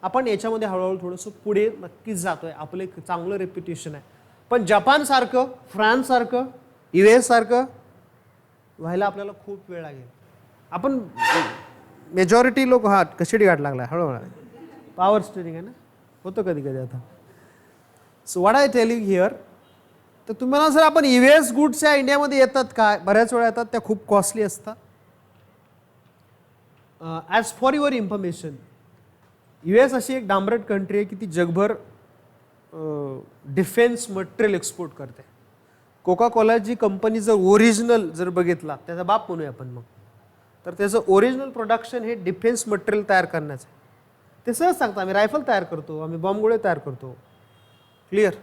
आपण याच्यामध्ये हळूहळू थोडंसं पुढे नक्कीच जातोय, आपलं एक चांगलं रेप्युटेशन आहे. पण जपानसारखं, फ्रान्ससारखं, US सारखं व्हायला आपल्याला खूप वेळ लागेल. आपण मेजॉरिटी लोक कशासाठी गाठ लागला हळूहळू, पॉवर स्टेरिंग आहे ना, होतं कधी कधी आता. So what I telling here, तर तुम्हाला जर आपण US गुड्स या इंडियामध्ये येतात का, बऱ्याच वेळा येतात, त्या खूप कॉस्टली असतात. As for your information, US अशी एक डांबरट कंट्री आहे की ती जगभर डिफेन्स मटेरियल एक्सपोर्ट करते. कोका कोला जी कंपनी जर ओरिजिनल जर बघितला, त्याचा बाप म्हणूया आपण मग, तर त्याचं ओरिजिनल प्रोडक्शन हे डिफेन्स मटेरियल तयार करण्याचं. ते सहज सांगता, आम्ही रायफल तयार करतो, आम्ही बॉम्बगोळे तयार करतो. क्लिअर.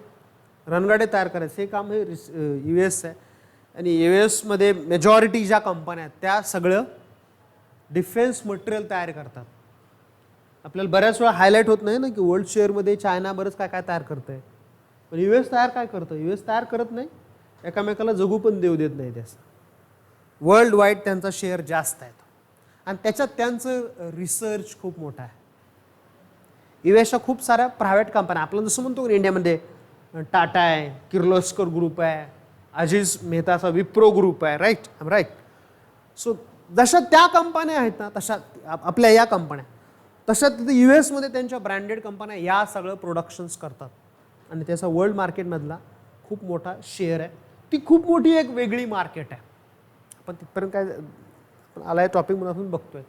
रणगाडे तयार करायचं हे काम हे US आहे. आणि US मध्ये मेजॉरिटी ज्या कंपन्या आहेत त्या सगळं डिफेन्स मटेरियल तयार करतात. आपल्याला बऱ्याच वेळा हायलाईट होत नाही ना की वर्ल्ड शेअरमध्ये चायना बरंच काय काय तयार करतंय, पण US तयार काय करतं, US तयार करत नाही, एकामेकाला जगू पण देऊ देत नाही. त्याचं वर्ल्ड वाईड त्यांचा शेअर जास्त आहे आणि त्याच्यात त्यांचं रिसर्च खूप मोठा आहे. USच्या खूप साऱ्या प्रायव्हेट कंपन्या, आपलं जसं म्हणतो इंडियामध्ये टाटा आहे, किर्लोस्कर ग्रुप आहे, अजीज मेहताचा विप्रो ग्रुप आहे, right, I am right. So जशा त्या कंपन्या आहेत ना, तशा आपल्या या कंपन्या, तशा तिथे US मध्ये त्यांच्या ब्रँडेड कंपन्या या सगळं प्रोडक्शन्स करतात आणि त्याचा वर्ल्ड मार्केटमधला खूप मोठा शेअर आहे. ती खूप मोठी एक वेगळी मार्केट आहे. आपण तिथपर्यंत काय आलाय टॉपिक म्हणून आपण बघतोय.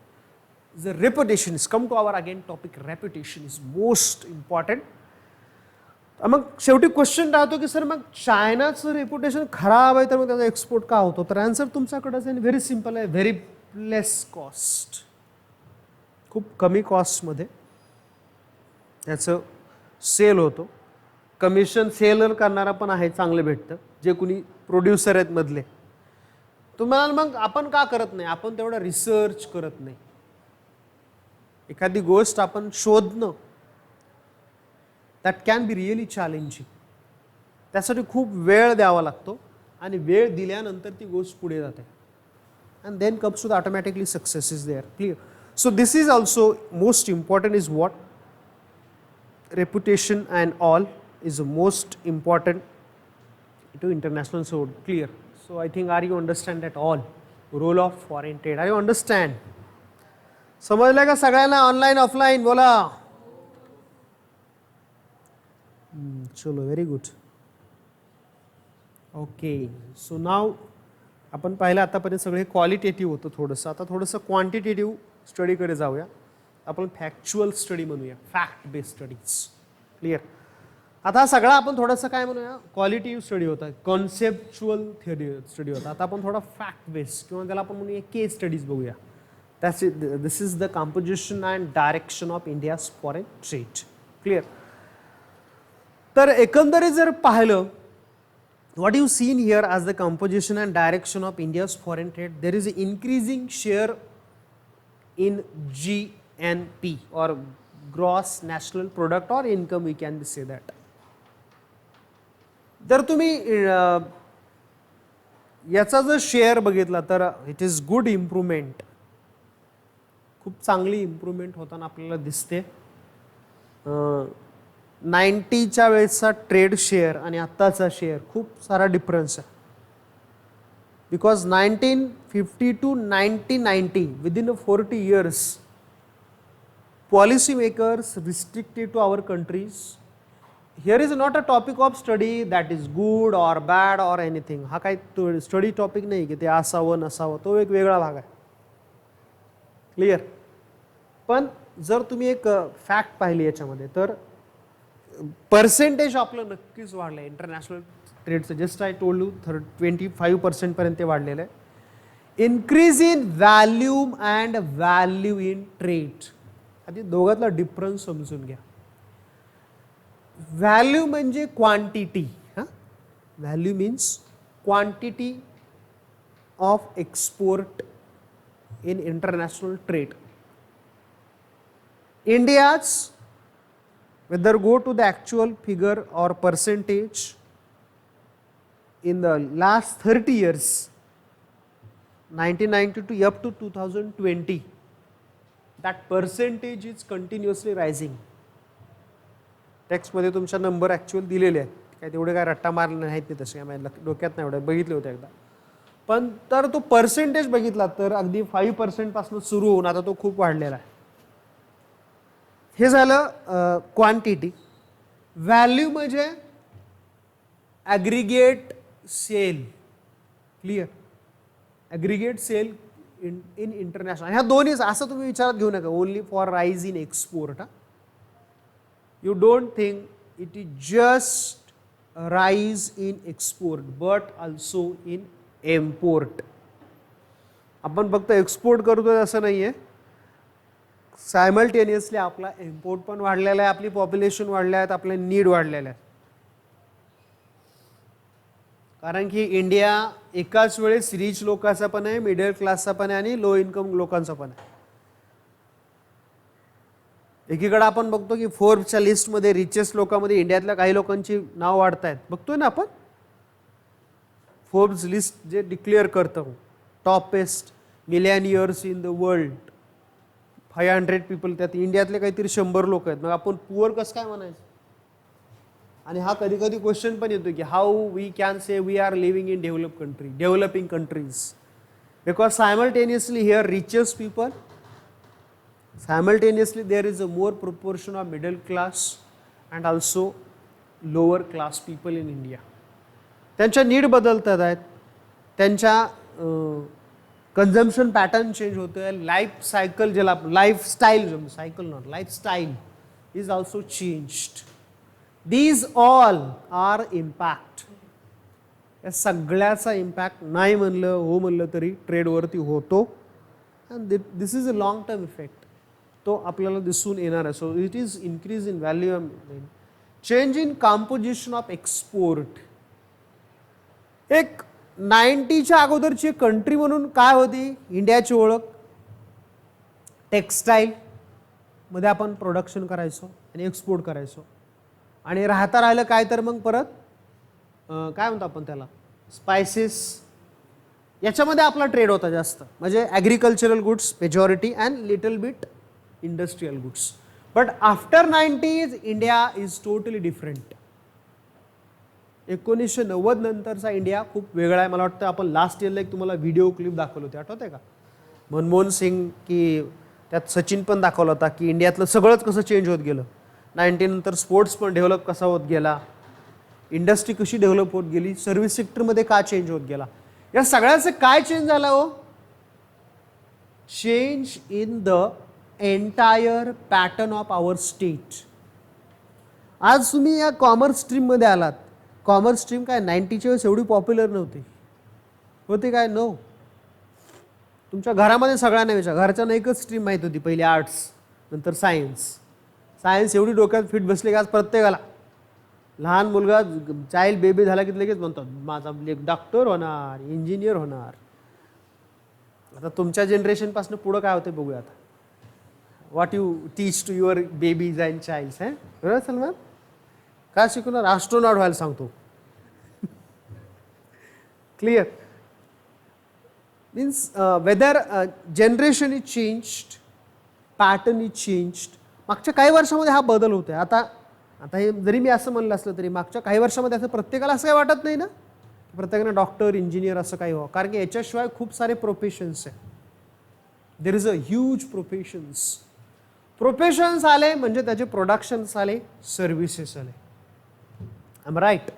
The reputation is come to our again topic. Reputation is most important. मग शेवटी क्वेश्चन राहतो की सर मग चायनाचं रेप्युटेशन खराब आहे तर मग त्याचा एक्सपोर्ट का होतो. तर आन्सर तुमच्याकडेच आहे, व्हेरी सिम्पल आहे. व्हेरी लेस कॉस्ट, खूप कमी कॉस्टमध्ये त्याचं सेल होतो. कमिशन सेलर करणारा पण आहे, चांगलं भेटतं. जे कुणी प्रोड्युसर आहेत मधले, तुम्हाला मग आपण का करत नाही, आपण तेवढा रिसर्च करत नाही. एखादी गोष्ट आपण शोधणं that can be really challenging. त्यासाठी खूप वेळ द्यावा लागतो आणि वेळ दिल्यानंतर ती गोष्ट पुढे जाते. And then comes to the automatically success is there. Clear. So this is also most important is what reputation and all is most important to international trade. Clear. So I think, are you understand at all role of foreign trade? Are you understand? समजलं का सगळ्यांना? Online offline बोला. चलो, very good. Okay. So नाव आपण पाहिलं आतापर्यंत सगळे qualitative होतं थोडंसं. आता थोडंसं क्वांटिटेटिव्ह स्टडीकडे जाऊया. आपण फॅक्च्युअल स्टडी म्हणूया, फॅक्ट बेस्ड स्टडीज. क्लिअर. आता हा सगळा आपण थोडंसं काय म्हणूया, क्वालिटेटिव्ह स्टडी होता, कॉन्सेप्च्युअल थिअरी स्टडी होता. आता आपण थोडा फॅक्ट बेस्ड किंवा त्याला आपण म्हणूया केस स्टडीज बघूया. This is the composition and direction of India's foreign trade. Clear. तर एकंदरीत जर पाहिलं, what you seen here as the composition and direction of India's foreign trade, there is an increasing share in GNP or gross national product or income, we can say that. जर तुम्ही याचा जर share बघितला तर it is good improvement. खूप चांगली improvement होताना आपल्याला दिसते. 90च्या वेळेसचा ट्रेड शेअर आणि आत्ताचा शेअर खूप सारा डिफरन्स आहे. Because 1950 to 1990, within 40 years, policy makers restricted to our countries. Here is not a topic of study that is good or bad or anything. हा काही स्टडी टॉपिक नाही की ते असावं नसावं, तो एक वेगळा भाग आहे. क्लिअर. पण जर तुम्ही एक फॅक्ट पाहिली याच्यामध्ये तर पर्सेंटेज आपलं नक्कीच वाढलं आहे इंटरनॅशनल ट्रेडचं. जस्ट आय टोल्ड यू 25% पर्यंत ते वाढलेलं आहे. Increase in volume and value in trade. आधी दोघातला डिफरन्स समजून घ्या. व्हॅल्यू म्हणजे quantity. Value means quantity of export in international trade. India's, whether go to the actual figure or percentage in the last 30 years, 1992 up to 2020, that percentage is continuously rising. Text मध्ये तुमचा number actual दिलेले आहेत, काय तेवढे काय रट्टा मारले नाहीत ते तसे, डोक्यात नाही एवढं बघितले होते एकदा. पण तर तो पर्सेंटेज बघितला तर अगदी 5% पासून सुरू होऊन आता तो खूप वाढलेला आहे. हे झालं क्वांटिटी. व्हॅल्यू म्हणजे aggregate sale. Clear. Aggregate sale in international. ह्या दोन्ही असं तुम्ही विचारात घेऊ नका only for rise in export. You don't think it is just rise in export but also in import. आपण फक्त एक्सपोर्ट करतोय असं नाही आहे, सायमल्टेनियसली आपला इम्पोर्ट पण वाढलेला आहे, आपली पॉप्युलेशन वाढल्या आहेत, आपले नीड वाढलेले आहेत. कारण की इंडिया एकाच वेळेस रिच लोकांचा पण आहे, मिडल क्लासचा पण आहे आणि लो इन्कम लोकांचा पण आहे. एकीकडे आपण बघतो की फोर्ब्सच्या लिस्टमध्ये रिचेस्ट लोकांमध्ये इंडियातल्या काही लोकांची नाव वाढत आहेत, बघतोय ना आपण. फोर्ब्स लिस्ट जे डिक्लेअर करतं toppest millionaires in the world, 500 people, त्यात इंडियातले काहीतरी 100 लोक आहेत. मग आपण पुअर कसं काय म्हणायचं. आणि हा कधी कधी क्वेश्चन पण येतो की how we can say we are living in developing countries, because simultaneously here richest people, simultaneously there is a more proportion of middle class and also lower class people in India. त्यांच्या need बदलतात आहेत, त्यांच्या consumption pattern change होतोय, life cycle ज्याला lifestyle, cycle not lifestyle is also changed. These all are impact. या सगळ्याचा impact नाही म्हणलं हो म्हणलं तरी ट्रेडवरती होतो. And this is a long term effect. तो आपल्याला दिसून येणार आहे. So it is increase in value, change in composition of export. एक 90च्या अगोदरची कंट्री म्हणून काय होती इंडियाची ओळख? टेक्स्टाईल मध्ये आपण प्रोडक्शन करायचो आणि एक्सपोर्ट करायचो. आणि राहता राहिलं काय तर मग परत काय म्हणतो आपण त्याला, स्पायसेस, याच्यामध्ये आपला ट्रेड होता जास्त. म्हणजे agricultural goods majority and little bit industrial goods. But after 90s India is totally different. 1990 नंतरचा इंडिया खूप वेगळा आहे. मला वाटतं आपण लास्ट इयरला एक तुम्हाला व्हिडिओ क्लिप दाखवलं होते, आठवत आहे का? मनमोहन सिंग की त्यात सचिन पण दाखवला होता की इंडियातलं सगळंच कसं चेंज होत गेलं. 90 नंतर स्पोर्ट्स पण डेव्हलप कसा होत गेला, इंडस्ट्री कशी डेव्हलप होत गेली, सर्व्हिस सेक्टरमध्ये का चेंज होत गेला. या सगळ्याचं काय चेंज झालं हो? Change in the entire pattern of our state. आज तुम्ही या कॉमर्स स्ट्रीममध्ये आलात. कॉमर्स स्ट्रीम काय 90च्या वेळेस एवढी पॉप्युलर नव्हती, होते काय? नो. तुमच्या घरामध्ये सगळ्यांना विचार, घरच्यांना एकच स्ट्रीम माहीत होती पहिले, आर्ट्स, नंतर सायन्स. सायन्स एवढी डोक्यात फिट बसली की आज प्रत्येकाला, लहान मुलगा चाइल्ड बेबी झाला की लगेच म्हणतात माझा डॉक्टर होणार, इंजिनियर होणार. आता तुमच्या जनरेशनपासून पुढं काय होतं बघूया आता. What you teach to your babies and childs. बरोबर सलमान? काय शिकवणार? ॲस्ट्रोनॉट व्हायला सांगतो. क्लिअर? Means whether generation is changed, pattern is changed. मागच्या काही वर्षामध्ये हा बदल होतो आहे. आता हे जरी मी असं म्हणलं असलं तरी मागच्या काही वर्षामध्ये असं प्रत्येकाला असं काही वाटत नाही ना, प्रत्येकानं डॉक्टर, इंजिनियर असं काही व्हावं. कारण की याच्याशिवाय खूप सारे प्रोफेशन्स आहे. There is a huge professions आले म्हणजे त्याचे प्रोडक्शन्स आले, सर्व्हिसेस आले. I am right?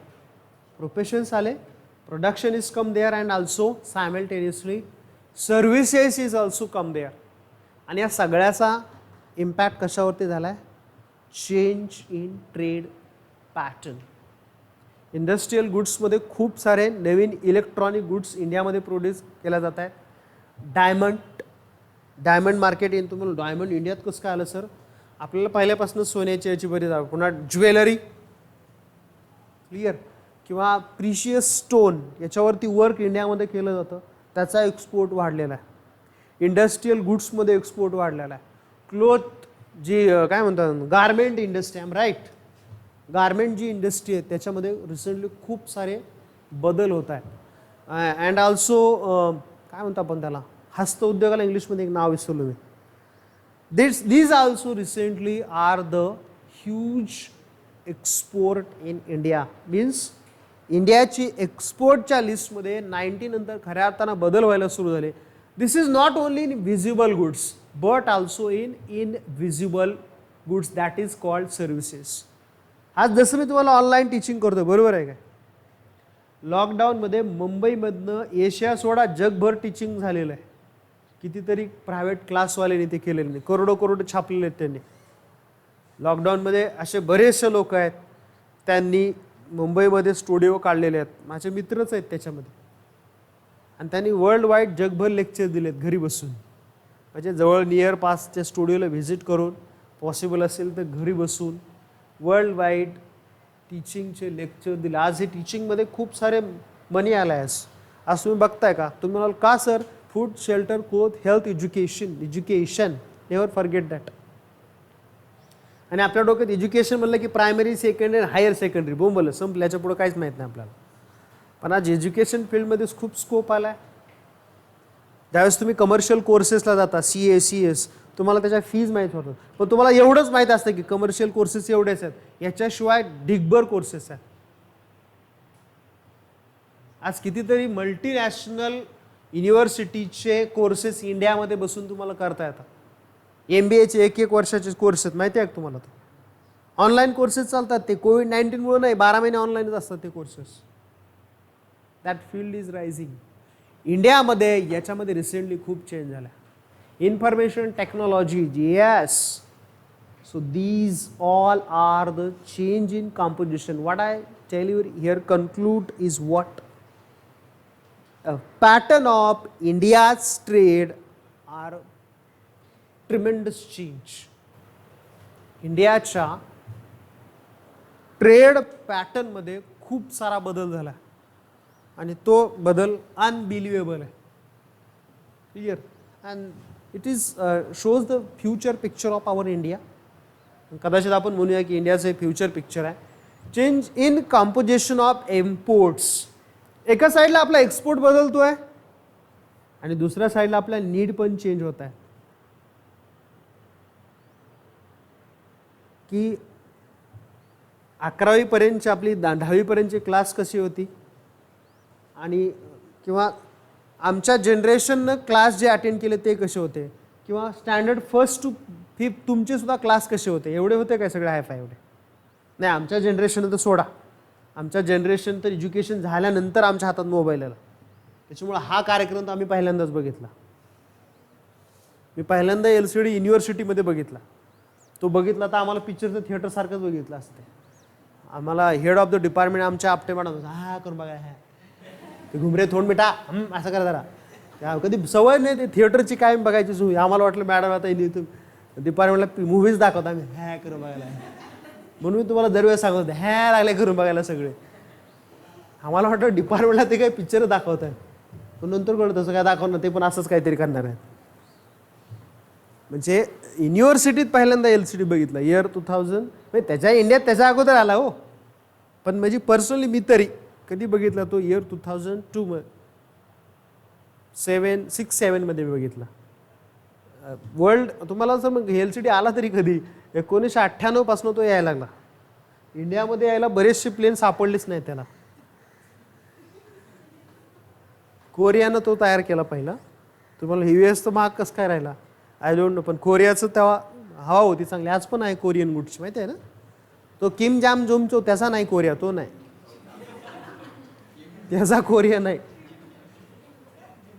प्रोफेशन्स आले, production is come there and also simultaneously services is also come there. आणि या सगळ्याचा इम्पॅक्ट कशावरती झाला आहे? Change in trade pattern. Industrial गुड्समध्ये खूप सारे नवीन इलेक्ट्रॉनिक गुड्स इंडियामध्ये प्रोड्यूस केल्या जात आहेत. डायमंड मार्केट येईल. तुम्हाला डायमंड इंडियात कसं काय आलं सर? आपल्याला पहिल्यापासून सोन्याची याची बरी जावं, पुन्हा ज्वेलरी, क्लिअर, किंवा प्रिशियस स्टोन याच्यावरती वर्क इंडियामध्ये केलं जातं, त्याचा एक्सपोर्ट वाढलेला आहे. इंडस्ट्रियल गुड्समध्ये एक्सपोर्ट वाढलेला आहे. क्लोथ जी काय म्हणतात garment industry, I am right? Garment जी इंडस्ट्री आहे त्याच्यामध्ये रिसेंटली खूप सारे बदल होत आहेत. अँड ऑल्सो काय म्हणतो आपण त्याला, हस्तउद्योगाला इंग्लिशमध्ये एक नाव विसरलो मी. these also recently are the huge export in India. Means इंडियाची एक्सपोर्टच्या लिस्टमध्ये 90 नंतर खऱ्या अर्थानं बदल व्हायला सुरू झाले. This is not only in visible goods but also in invisible goods, that is called services. आज जसं मी तुम्हाला ऑनलाईन टीचिंग करतो, बरोबर आहे काय? लॉकडाऊनमध्ये मुंबईमधनं एशिया सोडा जगभर टीचिंग झालेलं आहे. कितीतरी प्रायव्हेट क्लासवाल्यांनी ते केलेलं नाही, करोडो छापलेले आहेत त्यांनी. लॉकडाऊनमध्ये असे बरेचसे लोक आहेत त्यांनी मुंबईमध्ये स्टुडिओ काढलेले आहेत, माझे मित्रच आहेत त्याच्यामध्ये, आणि त्यांनी वर्ल्ड वाईड जगभर लेक्चर दिलेत घरी बसून. म्हणजे जवळ नियर पासच्या स्टुडिओला व्हिजिट करून, पॉसिबल असेल तर घरी बसून वर्ल्ड वाईड टीचिंगचे लेक्चर दिले. आज हे टीचिंगमध्ये खूप सारे मनी आला आहे. आज तुम्ही बघताय का? तुम्ही म्हणाल का sir? Food, shelter, cloth, health, education, never forget that. आणि आपल्या डोक्यात एज्युकेशन म्हणलं की प्रायमरी, सेकंडरी, हायर सेकंडरी, बोंबलं संपल्याच्या पुढं काहीच माहीत नाही आपल्याला. पण आज एज्युकेशन फील्डमध्येच खूप स्कोप आला आहे. ज्यावेळेस तुम्ही कमर्शियल कोर्सेसला जाता, CA, CS, तुम्हाला त्याच्या फीज माहीत होतात, पण तुम्हाला एवढंच माहीत असतं की कमर्शियल कोर्सेस एवढेच आहेत, याच्याशिवाय ढिगभर कोर्सेस आहेत. आज कितीतरी मल्टीनॅशनल युनिव्हर्सिटीचे कोर्सेस इंडियामध्ये बसून तुम्हाला करता येतात. MBAचे 1-1 वर्षाचे कोर्स आहेत, माहिती आहे का तुम्हाला? ऑनलाईन कोर्सेस चालतात ते. कोविड-19 मुळे नाही, 12 महिने ऑनलाईनच असतात ते courses. That field is rising. इंडियामध्ये याच्यामध्ये रिसेंटली खूप चेंज झाला. Information technology, yes. So these all are the change in composition. What I tell you here conclude is what? A pattern of India's trade are tremendous change. इंडियाच्या trade पॅटर्नमध्ये खूप सारा बदल झाला आणि तो बदल अनबिलिव्हेबल आहे. क्लिअर. And it is shows the future picture of our India. कदाचित आपण म्हणूया की इंडियाचं फ्युचर पिक्चर आहे. Change in composition of imports. एका साईडला आपला एक्सपोर्ट बदलतोय आणि दुसऱ्या साईडला आपला नीड पण चेंज होत आहे. की 11वी पर्यंतची आपली 10वी पर्यंतची क्लास कशी होती आणि किंवा आमच्या जनरेशननं क्लास जे अटेंड केले ते कसे होते किंवा स्टँडर्ड 1st to 5th तुमचे सुद्धा क्लास कसे होते, एवढे होते काय सगळे हायफाय? एवढे नाही. आमच्या जनरेशन तर सोडा. आमच्या जनरेशन तर एज्युकेशन झाल्यानंतर आमच्या हातात मोबाईल आला. त्याच्यामुळे हा कार्यक्रम तर आम्ही पहिल्यांदाच बघितला. मी पहिल्यांदा LCD युनिव्हर्सिटीमध्ये बघितला. तो बघितला तर आम्हाला पिक्चरचं थिएटर सारखंच बघितलं असते. आम्हाला हेड ऑफ द डिपार्टमेंट आमच्या आपटे मॅडम हा करून बघा, हा ते घुमरे थोंड मिठा असं करा जरा. कधी सवय नाही ते थिएटरची कायम बघायची सोय. आम्हाला वाटलं मॅडम आता डिपार्टमेंटला मूव्हीज दाखवता आम्ही हॅ करून बघायला. म्हणून मी तुम्हाला दरवेळेस सांगत होते हॅ लागले करून बघायला सगळे. आम्हाला वाटतं डिपार्टमेंटला ते काही पिक्चर दाखवत आहे पण नंतर कळतं तसं काय दाखवणार, ते पण असंच काहीतरी करणार आहे. म्हणजे युनिव्हर्सिटीत पहिल्यांदा LCD बघितला इयर 2000. म्हणजे त्याच्या इंडियात त्याच्या अगोदर आला हो, पण म्हणजे पर्सनली मी तरी कधी बघितला तो इयर 2002 6-7 मध्ये बघितला. वर्ल्ड तुम्हाला जर मग LCD आला तरी कधी 1998 पासून तो यायला लागला. इंडियामध्ये यायला बरेचसे प्लेन सापडलेच नाही त्याला. कोरियानं तो तयार केला पहिला. तुम्हाला US तर महाग कसं काय राहिला आय डोंट नो, पण कोरियाचं तेव्हा हवा होती चांगली. आज पण आहे कोरियन गुड्स, माहिती आहे ना. तो किम जाम जोमचो त्याचा नाही कोरिया, तो नाही त्याचा कोरिया नाही,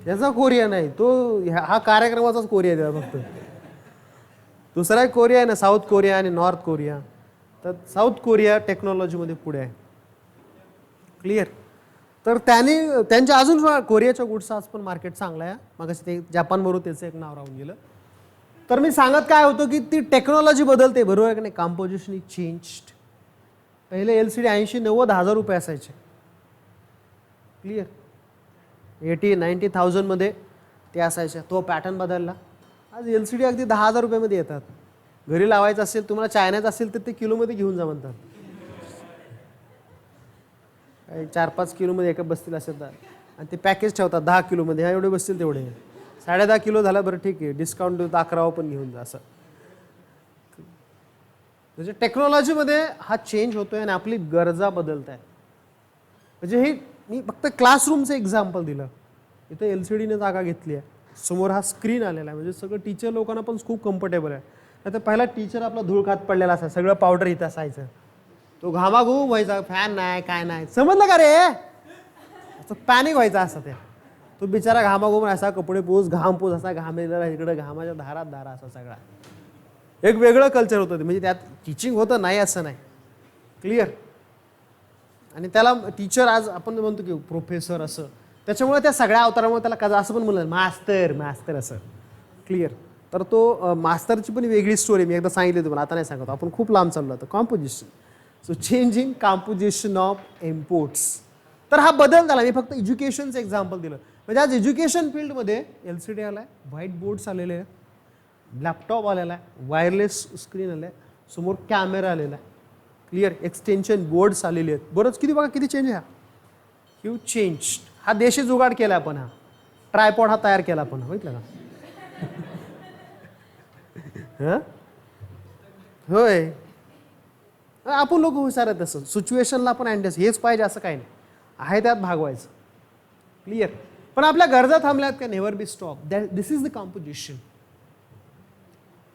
त्याचा कोरिया नाही तो, हा कार्यक्रमाचाच कोरिया द्या फक्त. दुसरा एक कोरिया आहे ना, साऊथ कोरिया आणि नॉर्थ कोरिया. तर साऊथ कोरिया टेक्नॉलॉजीमध्ये पुढे आहे. क्लिअर. तर त्यांच्या अजून कोरियाच्या गुड्सचं आज पण मार्केट चांगलं आहे. मग ते जपानबरोबर त्याचं एक नाव राहून गेलं. तर मी सांगत काय होतं की ती टेक्नॉलॉजी बदलते, बरोबर आहे की नाही. Composition is changed. पहिले LCD 80-90 हजार रुपये असायचे. क्लिअर. 80-90,000 मध्ये ते असायचे. तो पॅटर्न बदलला. आज LCD अगदी 10,000 रुपयामध्ये येतात. घरी लावायचं असेल, तुम्हाला चायनाचं असेल तर ते किलोमध्ये घेऊन जा म्हणतात. 4-5 किलोमध्ये एका बसतील असेल तर, आणि ते पॅकेज ठेवतात 10 किलोमध्ये. हा एवढे बसतील तेवढे. 10.5 किलो झाला बरं ठीक आहे, डिस्काउंट देऊ 11 पण घेऊन जा. असं म्हणजे टेक्नॉलॉजीमध्ये हा चेंज होतोय आणि आपली गरजा बदलत आहे. म्हणजे हे मी फक्त क्लासरूमचं एक्झाम्पल दिलं. इथं LCDने जागा घेतली आहे. समोर हा स्क्रीन आलेला आहे. म्हणजे सगळं टीचर लोकांना पण खूप कम्फर्टेबल आहे. आता पहिला टीचर आपला धूळ खात पडलेला असायचा, सगळं पावडर इथं असायचं, तो घामाघूम व्हायचा, फॅन नाही काय नाही, समजलं का रे, असं पॅनिक व्हायचा असं. ते तो बिचारा घामाघूम असा, कपडे पोस घाम पोस असा, घामेला इकडं घामाच्या धारात धारा असा सगळा. एक वेगळं कल्चर होतं ते. म्हणजे त्यात टीचिंग होतं नाही असं नाही. क्लिअर. आणि त्याला टीचर आज आपण म्हणतो की प्रोफेसर असं, त्याच्यामुळे त्या सगळ्या अवतारामुळे त्याला का असं पण म्हणलं मास्तर मास्तर असं. क्लिअर. तर तो मास्तरची पण वेगळी स्टोरी मी एकदा सांगितली तुम्हाला, आता नाही सांगतो, आपण खूप लांब चाललो होतं. Composition. So changing composition of imports. तर हा बदल झाला. मी फक्त एज्युकेशनचं एक्झाम्पल दिलं. म्हणजे आज एज्युकेशन फील्डमध्ये LCD आला आहे, व्हाईट बोर्ड्स आलेले आहेत, लॅपटॉप आलेला आहे, वायरलेस स्क्रीन आलं आहे, समोर कॅमेरा आलेला आहे. क्लिअर. एक्सटेन्शन बोर्ड्स आलेले आहेत. बरंच किती बघा किती चेंज आहे. Huge change. हा देशी जुगाड केला आपण. हा ट्रायपॉड हा तयार केला आपण, माहितलं का. होय. आपण लोक हुशार आहेत तसं. सिच्युएशनला आपण अँडजस्ट हेच पाहिजे असं काही नाही, आहे त्यात भागवायचं. क्लिअर. पण आपल्या गरजा थांबल्यात का. Never be stop. This is the composition.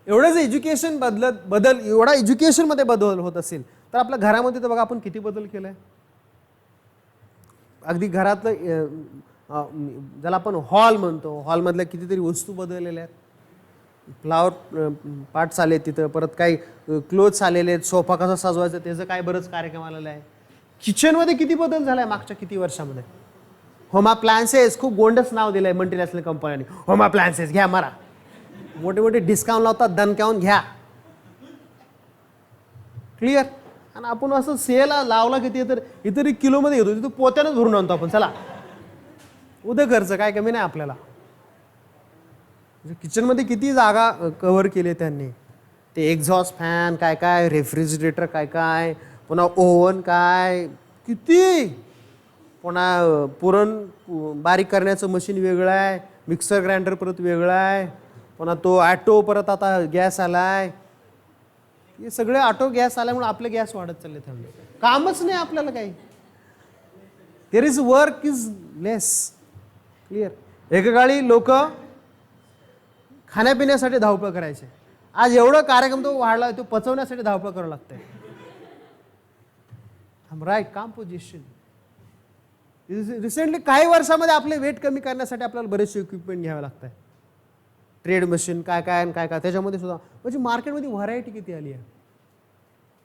एवढंच एज्युकेशन एवढा एज्युकेशनमध्ये बदल होत असेल तर आपल्या घरामध्ये तर बघा आपण किती बदल केलाय. अगदी घरातलं ज्याला आपण हॉल म्हणतो, हॉलमधल्या कितीतरी वस्तू बदललेल्या आहेत. फ्लावर पार्ट्स आले तिथं, परत काही क्लोथ्स आलेले आहेत, सोफा कसा सजवायचा त्याचं काय बरंच कार्यक्रम आलेला आहे. किचनमध्ये किती बदल झाला आहे मागच्या किती वर्षामध्ये. होम अप्लायन्सेस, खूप गोंडस नाव दिलं आहे मल्टीनॅशनल कंपन्यांनी. होम अप्लायन्सेस घ्या मारा, मोठे मोठे डिस्काउंट लावतात, दणकावून घ्या. क्लिअर. आणि आपण असं सेल लावला किती तर इतर किलोमध्ये घेतो, तिथं पोत्यानंच भरून आणतो आपण. चला उद्या खर्च काय कमी नाही आपल्याला. किचनमध्ये किती जागा कव्हर केली त्यांनी. ते एक्झॉस्ट फॅन काय काय, रेफ्रिजरेटर काय काय, पुन्हा ओव्हन काय किती, पुन्हा पुरण बारीक करण्याचं मशीन वेगळं आहे, मिक्सर ग्राइंडर परत वेगळं आहे, पुन्हा तो ॲटो परत आता गॅस आलाय. हे सगळे ऑटो गॅस आल्यामुळे आपले गॅस वाढत चालले, त्यामुळे कामच नाही आपल्याला काही. There is work is less. Clear. एकेकाळी लोक खाण्यापिण्यासाठी धावपळ करायचे, आज एवढं कार्यक्रम तो वाढला, तो पचवण्यासाठी धावपळ करावं लागतंय. राईट. कॉम्पोजिशन. रिसेंटली काही वर्षामध्ये आपले वेट कमी करण्यासाठी आपल्याला बरेचसे इक्विपमेंट घ्यावे लागत आहे. ट्रेड मशीन काय काय आणि काय काय, त्याच्यामध्ये सुद्धा म्हणजे मार्केटमध्ये व्हरायटी किती आली आहे.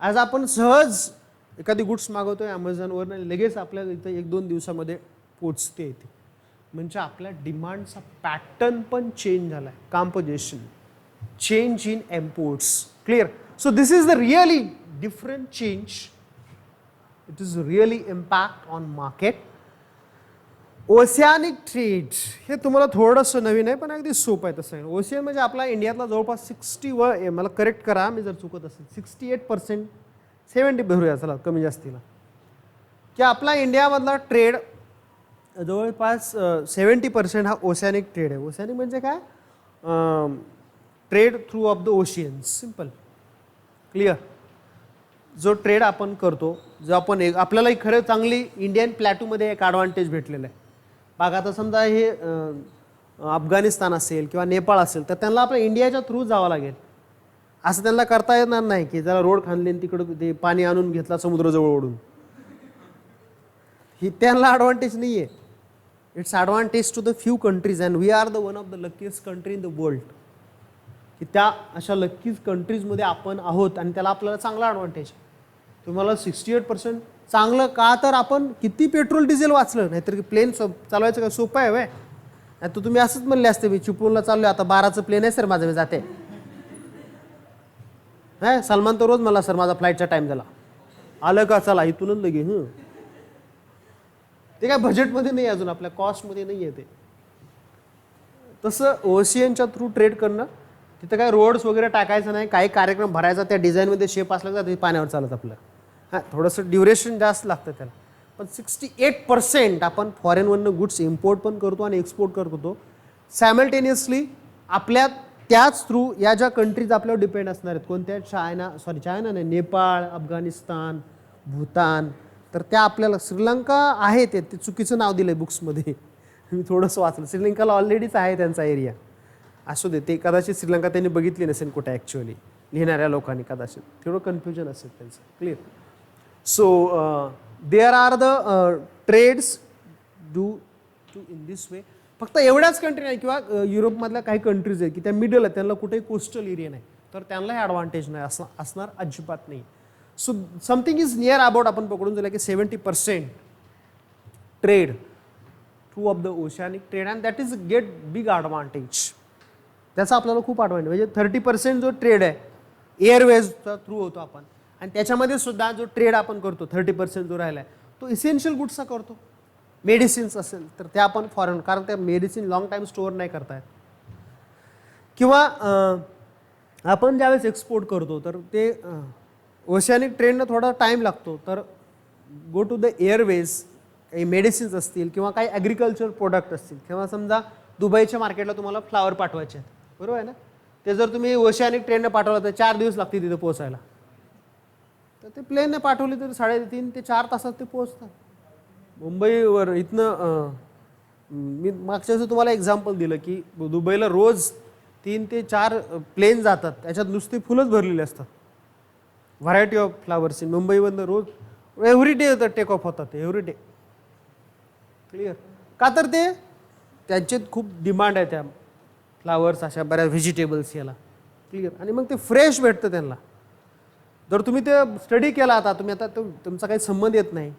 आज आपण सहज एखादी गुड्स मागवतोय अमेझॉनवर, लगेच आपल्याला इथं 1-2 दिवसामध्ये पोचते येते. म्हणजे आपल्या डिमांडचा पॅटर्न पण चेंज झाला आहे. Composition, change in imports. Clear. So this is the really different change. It is really impact on market. Oceanic trade हे तुम्हाला थोडंसं नवीन आहे, पण अगदी सोपं आहे तसं. ओशियन म्हणजे आपला इंडियातला जवळपास 60 मला करेक्ट करा मी जर चुकत असेल, 68%, 70 भरूया चला कमी जास्तीला, की आपला इंडियामधला ट्रेड जवळपास 70% हा ओशियानिक ट्रेड आहे. ओशियानिक म्हणजे काय, trade through of the oceans. Simple. Clear. जो ट्रेड आपण करतो, जो आपण आपल्याला खरं चांगली इंडियन प्लॅटूमध्ये एक ॲडव्हान्टेज भेटलेलं आहे. बघा आता समजा हे अफगाणिस्तान असेल किंवा नेपाळ असेल, तर त्यांना आपल्या इंडियाच्या थ्रू जावं लागेल. असं त्यांना करता येणार नाही की जरा रोड खांदले तिकडं ते पाणी आणून घेतला समुद्राजवळ ओढून. ही त्यांना ॲडव्हान्टेज नाही आहे. It's advantage to the few countries and we are the one of the luckiest country in the world. की त्या अशा लकीज कंट्रीजमध्ये आपण आहोत आणि त्याला आपल्याला चांगला ॲडव्हान्टेज. तुम्हाला 68% चांगलं का, तर आपण किती पेट्रोल डिझेल वाचलं. नाहीतर प्लेन चालवायचं काय सोपं आहे वय. नाही तर तुम्ही असंच म्हणले असते, मी चिपळूणला चाललोय आता 12चं प्लेन आहे सर माझं, मी जाते. नाही सलमान तर रोज मला सर माझा फ्लाईटचा टाईम झाला, आलं का चला इथूनच लगे. ते काय बजेटमध्ये नाही, अजून आपल्या कॉस्टमध्ये नाही आहे ते. तसं ओशियनच्या थ्रू ट्रेड करणं, तिथं काय रोड्स वगैरे टाकायचं नाही, काही कार्यक्रम भरायचा त्या डिझाईनमध्ये शेप असला तर ते पाण्यावर चालत आपलं. हां थोडंसं ड्युरेशन जास्त लागतं त्याला. पण 68% आपण फॉरेनवरनं गुड्स इम्पोर्ट पण करतो आणि एक्सपोर्ट करतो. सॅमल्टेनियसली आपल्या त्याच थ्रू या ज्या कंट्रीज आपल्यावर डिपेंड असणार आहेत, कोणत्या, चायना नाही, नेपाळ, अफगाणिस्तान, भूतान, तर त्या आपल्याला, श्रीलंका आहे ते चुकीचं नाव दिलं आहे बुक्समध्ये, मी थोडंसं वाचलं. श्रीलंकाला ऑलरेडीच आहे त्यांचा एरिया. असू दे, ते कदाचित श्रीलंका त्यांनी बघितली नसेल कुठे ॲक्च्युअली, लिहिणाऱ्या लोकांनी कदाचित थोडं कन्फ्युजन असेल त्यांचं. Clear. So there are the trades due to in this way. फक्त एवढ्याच कंट्री नाही, किंवा युरोपमधल्या काही कंट्रीज आहेत की त्या मिडल आहेत, त्यांना कुठेही कोस्टल एरिया नाही, तर त्यांनाही ॲडव्हान्टेज नाही असणार अजिबात नाही. So something is near about, आपण पकडून झालं की 70% trade through of the oceanic trade and that is get big advantage. त्याचा आपल्याला खूप ॲडव्हान्टेज. म्हणजे 30% जो ट्रेड आहे एअरवेजचा थ्रू होतो आपण, आणि त्याच्यामध्ये सुद्धा जो ट्रेड आपण करतो 30% जो राहिला आहे तो इसेन्शियल गुड्सचा करतो. मेडिसिन्स असेल तर त्या आपण फॉरेन, कारण त्या मेडिसिन लॉंग टाईम स्टोअर नाही करतायत. किंवा आपण ज्यावेळेस एक्सपोर्ट करतो तर ते ओशियानिक ट्रेडनं थोडा टाईम लागतो, तर गो टू द एअरवेज, काही मेडिसिन्स असतील किंवा काही ॲग्रिकल्चर प्रोडक्ट असतील, किंवा समजा दुबईच्या मार्केटला तुम्हाला फ्लावर पाठवायचे आहेत, बरोबर आहे ना, ते जर तुम्ही ओशियानिक ट्रेनने पाठवलं तर 4 दिवस लागतील तिथे पोहोचायला. तर ते प्लेनने पाठवली तर 3.5 ते 4 तासात ते पोहोचतात. मुंबईवर इथनं मी मागच्या वेळेस तुम्हाला एक्झाम्पल दिलं की दुबईला रोज 3 ते 4 प्लेन जातात, त्याच्यात नुसती फुलंच भरलेली असतात. व्हरायटी ऑफ फ्लावर्स मुंबईमधनं रोज एव्हरी डे टेक ऑफ होतात, एव्हरी डे. क्लिअर. का तर ते त्यांचे खूप डिमांड आहे त्या फ्लावर्स अशा बऱ्याच व्हेजिटेबल्स याला, क्लिअर. आणि मग ते फ्रेश भेटतं त्यांना. जर तुम्ही ते स्टडी केला आता तुम्ही आता तुमचा काही संबंध येत नाही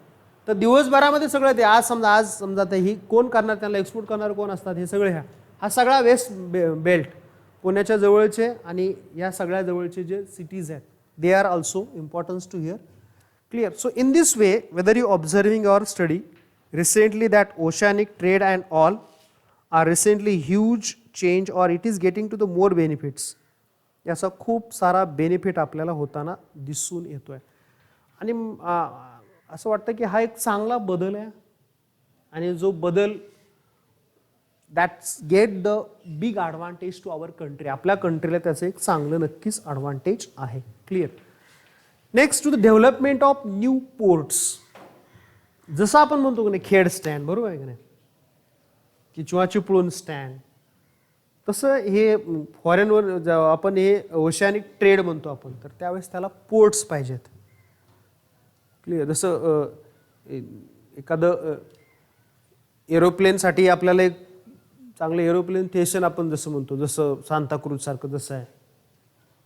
तर दिवसभरामध्ये सगळं ते आज समजा ते ही कोण करणार, त्यांना एक्सपोर्ट करणार कोण असतात, हे सगळे हा सगळा वेस्ट बेल्ट पुण्याच्या जवळचे आणि या सगळ्या जवळचे जे सिटीज आहेत they are also important to here, clear. So in this way, whether you observing or study recently that oceanic trade and all are recently huge change or it is getting to the more benefits, याचा खूप सारा benefit आपल्याला होताना दिसून येतोय. आणि असं वाटतं की हा एक चांगला बदल आहे आणि जो बदल that's get the big advantage to our country, आपल्या कंट्रीला त्याचं एक चांगलं नक्कीच ॲडव्हान्टेज आहे, clear. Next to the development of new ports. जसं आपण म्हणतो की नाही खेड स्टँड, बरोबर आहे की नाही, किंवा चिपळूण स्टँड, तसं हे फॉरेनवर जेव्हा आपण हे ओशॅनिक ट्रेड म्हणतो आपण तर त्यावेळेस त्याला पोर्ट्स पाहिजेत, क्लिअर. जसं एखादं एरोप्लेनसाठी आपल्याला एक चांगलं एरोप्लेन स्टेशन आपण जसं म्हणतो, जसं सांताक्रूज सारखं जसं आहे,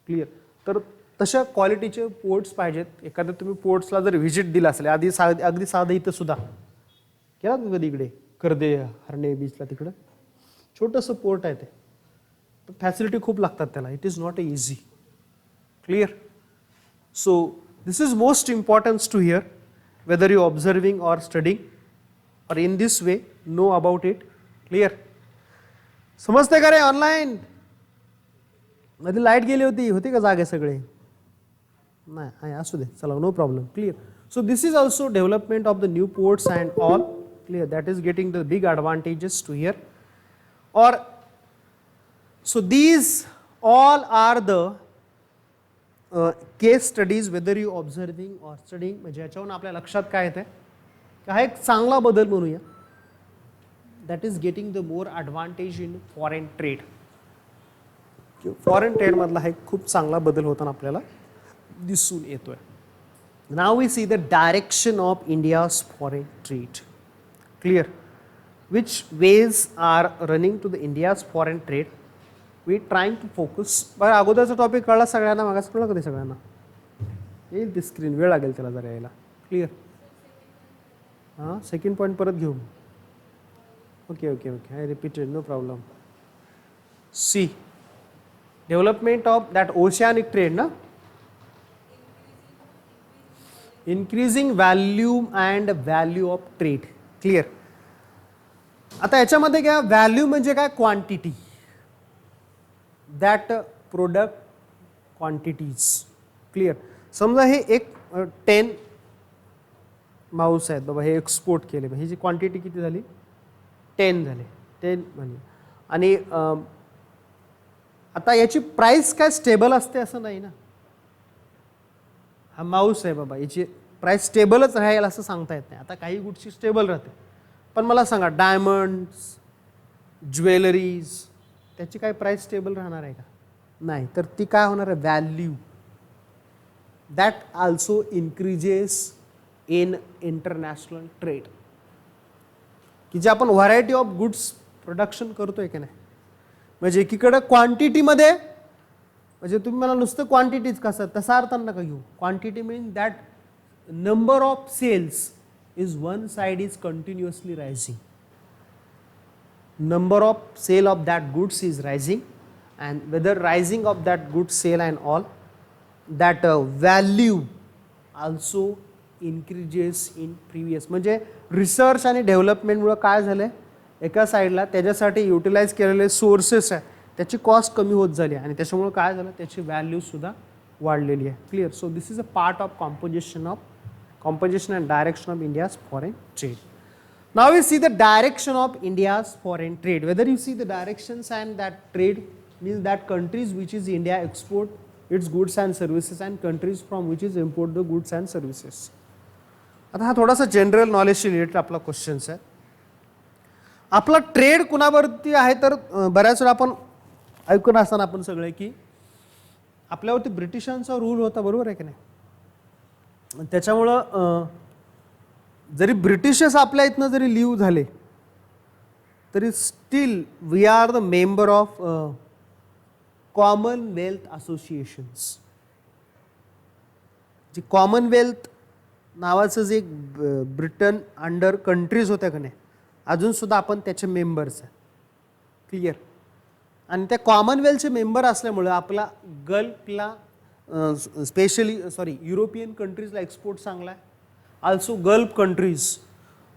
क्लिअर. तर तशा क्वालिटीचे पोर्ट्स पाहिजेत. एखाद्या तुम्ही पोर्ट्सला जर व्हिजिट दिला असेल अगदी साधं इथं सुद्धा केला तुम्ही कधी इकडे कर्दे हरणे बीचला, तिकडं छोटंसं पोर्ट आहे ते, पण फॅसिलिटी खूप लागतात त्याला. It is not easy, clear. So this is most importance to here whether you observing or studying or in this way know about it, clear. समजते का रे ऑनलाईन? मध्ये लाईट गेली होती का जागे सगळे? नाही, असू दे, चला, no problem, clear. So this is also development of the new ports and all, clear. That is getting the big advantages to here. और so these all are the case studies whether you observing or studying. म्हणजे याच्यावरून आपल्या लक्षात काय येते की हा एक चांगला बदल म्हणूया, that is getting the more advantage in foreign trade. Foreign ट्रेडमधला हा एक खूप चांगला बदल होताना आपल्याला दिसून येतोय. Now we see the direction of India's foreign trade, clear. which ways are running to the India's foreign trade. We trying to focus. बरं, अगोदरचा टॉपिक कळला सगळ्यांना, मागास कळलं कधी सगळ्यांना? येईल ती स्क्रीन, वेळ लागेल त्याला जरा यायला, क्लिअर. हां, सेकंड पॉईंट परत घेऊ. Okay okay okay, I repeated, no problem. See development of that oceanic trade ना, increasing value and value of trade, clear. आता याच्यामध्ये काय व्हॅल्यू म्हणजे काय? Quantity, that product quantities, clear. समजा हे एक 10 माऊस आहेत बाबा, हे एक्सपोर्ट केले, ह्याची क्वांटिटी किती झाली? 10 झाले, 10 झाली. आणि आता याची प्राइस काय स्टेबल असते असं नाही ना. हा माऊस आहे बाबा, याची प्राइस स्टेबलच राहील असं सांगता येत नाही. आता काही गुडची स्टेबल राहते, पण मला सांगा डायमंड्स, ज्वेलरीज, त्याची काय प्राइस स्टेबल राहणार आहे का? नाही. तर ती काय होणार आहे? Value. That also increases in international trade. की जे आपण व्हरायटी ऑफ गुड्स प्रोडक्शन करतोय की नाही, म्हणजे एकीकडे क्वांटिटीमध्ये, म्हणजे तुम्ही मला नुसतं क्वांटिटीज कसं तसा अर्थ नका घेऊ. Quantity mean that number of sales is one side is continuously rising. Number of sale of that goods is rising, and whether rising of that goods sale and all, that value also increases in previous. म्हणजे research आणि डेव्हलपमेंटमुळे काय झालं, एका साईडला त्याच्यासाठी utilise केलेले sources आहे त्याची कॉस्ट कमी होत झाली आणि त्याच्यामुळे काय झालं, त्याची व्हॅल्यू सुद्धा वाढलेली आहे, clear. So this is a part of composition and direction of India's foreign trade. Now we see the direction of India's foreign trade. Whether you see the directions and that trade means that countries which is India export its goods and services and countries from which is import the goods and services. आता हा थोडासा general नॉलेजशी related आपला questions आहे. आपला trade कुणावरती आहे तर बऱ्याच वेळा आपण ऐकून असताना आपण सगळे की आपल्यावरती ब्रिटिशांचा रूल होता, बरोबर आहे की नाही. त्याच्यामुळं जरी ब्रिटिशर्स आपल्या इथनं जरी लीव झाले तरी still we are the member of commonwealth associations. जे कॉमनवेल्थ नावाचं जे ब्रिटन अंडर कंट्रीज होत्या का नाही, अजूनसुद्धा आपण त्याचे मेंबर्स आहे. क्लिअर. आणि त्या कॉमनवेल्थचे मेंबर असल्यामुळं आपला गल्फला स्पेशली युरोपियन कंट्रीजला एक्सपोर्ट चांगला आहे. आल्सो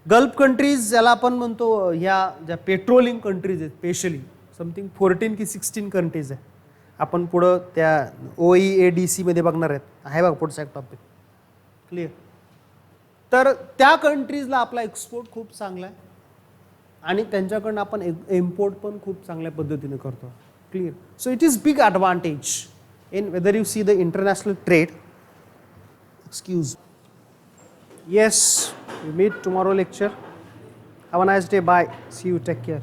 गल्फ कंट्रीज ज्याला आपण म्हणतो, ह्या ज्या पेट्रोलिंग कंट्रीज आहेत, स्पेशली समथिंग 14 की 16 कंट्रीज आहे. आपण पुढं त्या OEADC मध्ये बघणार आहेत, आहे बघा पुढचा एक टॉपिक. क्लिअर. तर त्या कंट्रीजला आपला एक्सपोर्ट खूप चांगला आहे आणि त्यांच्याकडनं आपण इम्पोर्ट पण खूप चांगल्या पद्धतीने करतो. Clear. So it is big advantage in whether you see the international trade. Excuse. Yes, we meet tomorrow lecture. Have a nice day. Bye. See you. Take care.